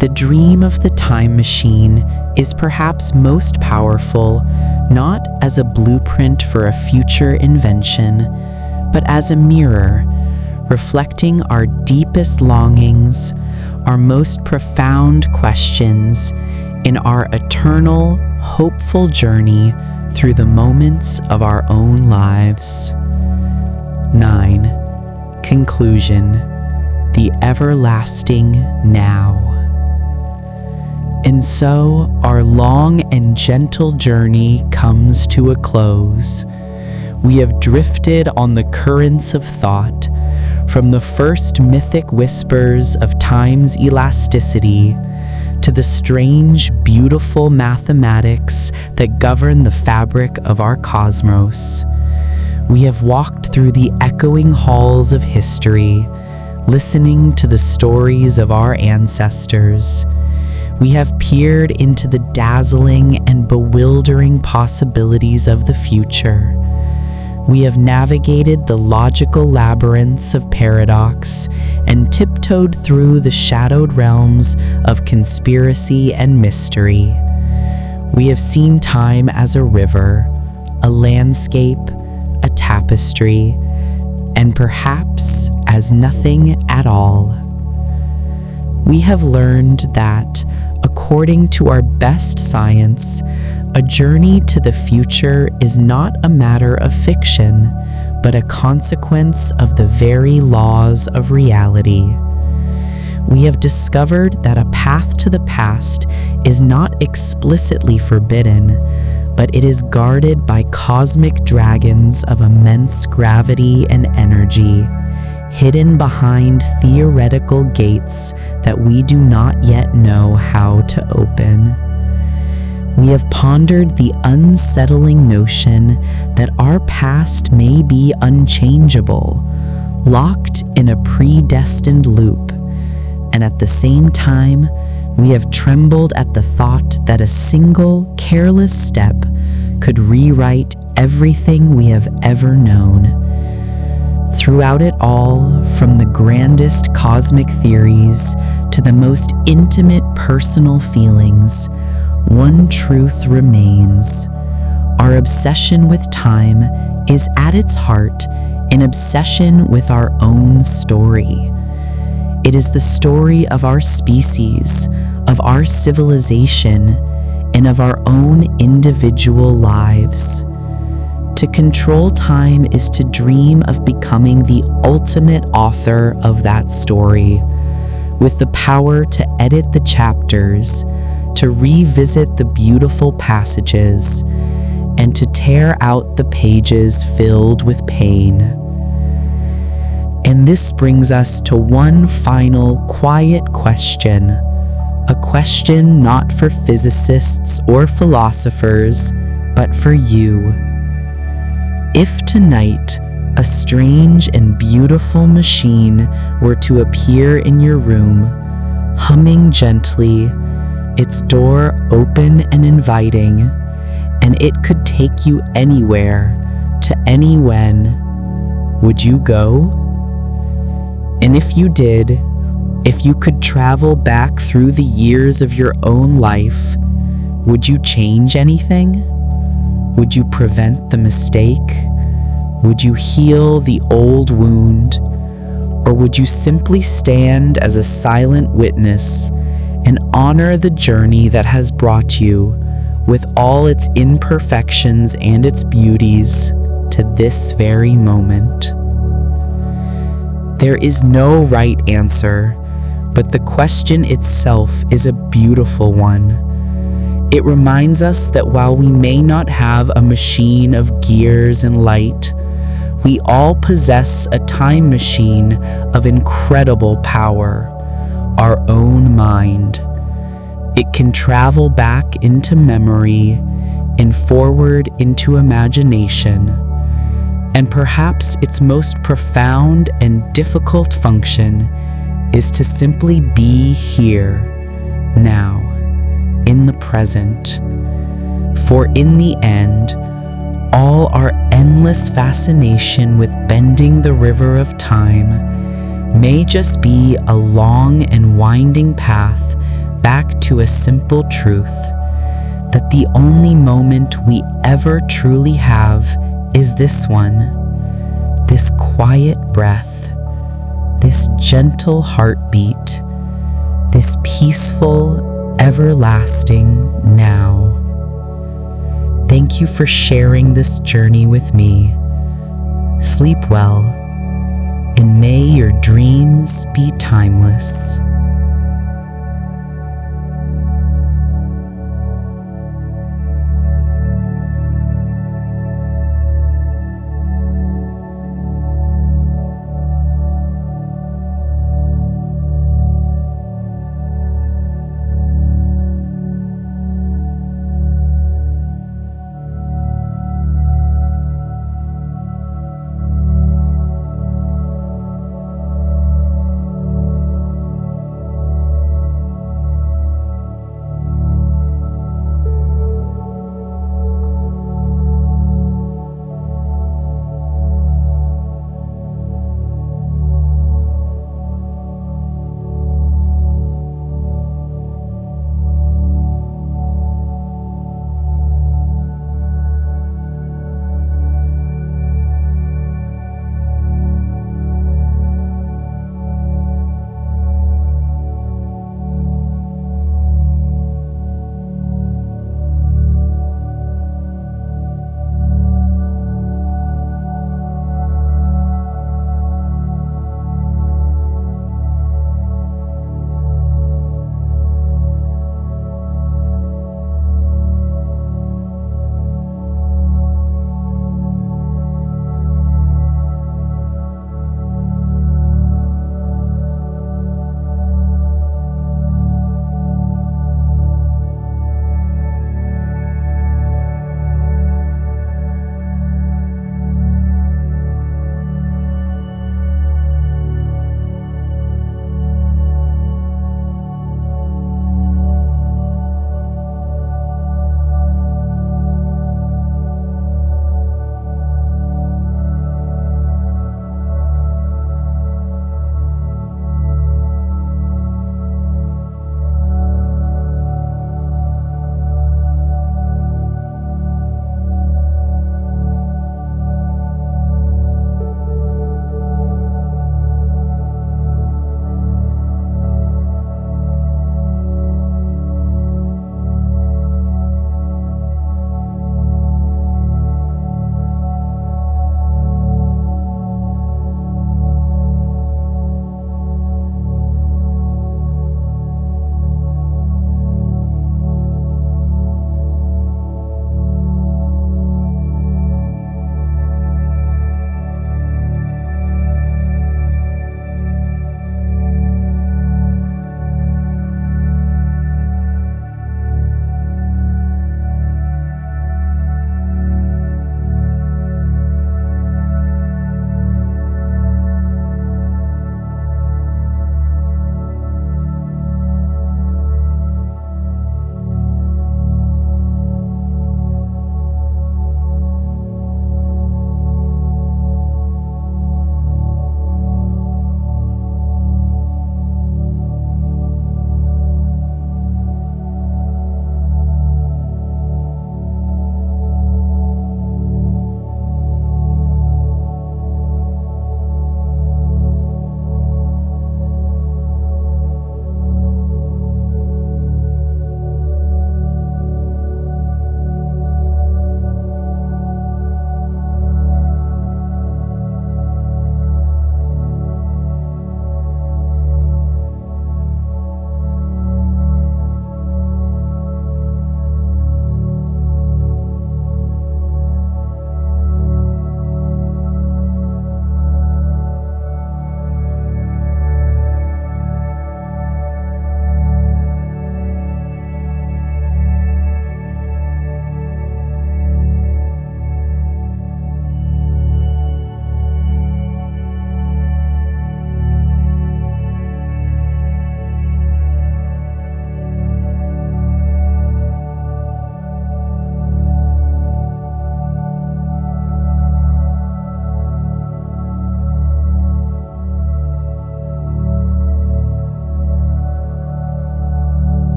The dream of the time machine is perhaps most powerful, not as a blueprint for a future invention, but as a mirror, reflecting our deepest longings, our most profound questions, in our eternal, hopeful journey through the moments of our own lives. 9. Conclusion: the everlasting now. And so our long and gentle journey comes to a close. We have drifted on the currents of thought, from the first mythic whispers of time's elasticity to the strange, beautiful mathematics that govern the fabric of our cosmos. We have walked through the echoing halls of history, listening to the stories of our ancestors. We have peered into the dazzling and bewildering possibilities of the future. We have navigated the logical labyrinths of paradox and tiptoed through the shadowed realms of conspiracy and mystery. We have seen time as a river, a landscape, a tapestry, and perhaps as nothing at all. We have learned that, according to our best science, a journey to the future is not a matter of fiction, but a consequence of the very laws of reality. We have discovered that a path to the past is not explicitly forbidden, but it is guarded by cosmic dragons of immense gravity and energy, hidden behind theoretical gates that we do not yet know how to open. We have pondered the unsettling notion that our past may be unchangeable, locked in a predestined loop, and at the same time, we have trembled at the thought that a single careless step could rewrite everything we have ever known. Throughout it all, from the grandest cosmic theories to the most intimate personal feelings, one truth remains. Our obsession with time is at its heart an obsession with our own story. It is the story of our species, of our civilization, and of our own individual lives. To control time is to dream of becoming the ultimate author of that story, with the power to edit the chapters, to revisit the beautiful passages, and to tear out the pages filled with pain. And this brings us to one final quiet question, a question not for physicists or philosophers, but for you. If tonight a strange and beautiful machine were to appear in your room, humming gently, its door open and inviting, and it could take you anywhere, to any when, Would you go? And if you did, if you could travel back through the years of your own life, would you change anything? Would you prevent the mistake? Would you heal the old wound? Or would you simply stand as a silent witness and honor the journey that has brought you, with all its imperfections and its beauties, to this very moment? There is no right answer, but the question itself is a beautiful one. It reminds us that while we may not have a machine of gears and light, we all possess a time machine of incredible power, our own mind. It can travel back into memory and forward into imagination. And perhaps its most profound and difficult function is to simply be here, now, in the present. For in the end, all our endless fascination with bending the river of time may just be a long and winding path back to a simple truth, that the only moment we ever truly have is this one, this quiet breath, this gentle heartbeat, this peaceful, everlasting now. Thank you for sharing this journey with me. Sleep well, and may your dreams be timeless.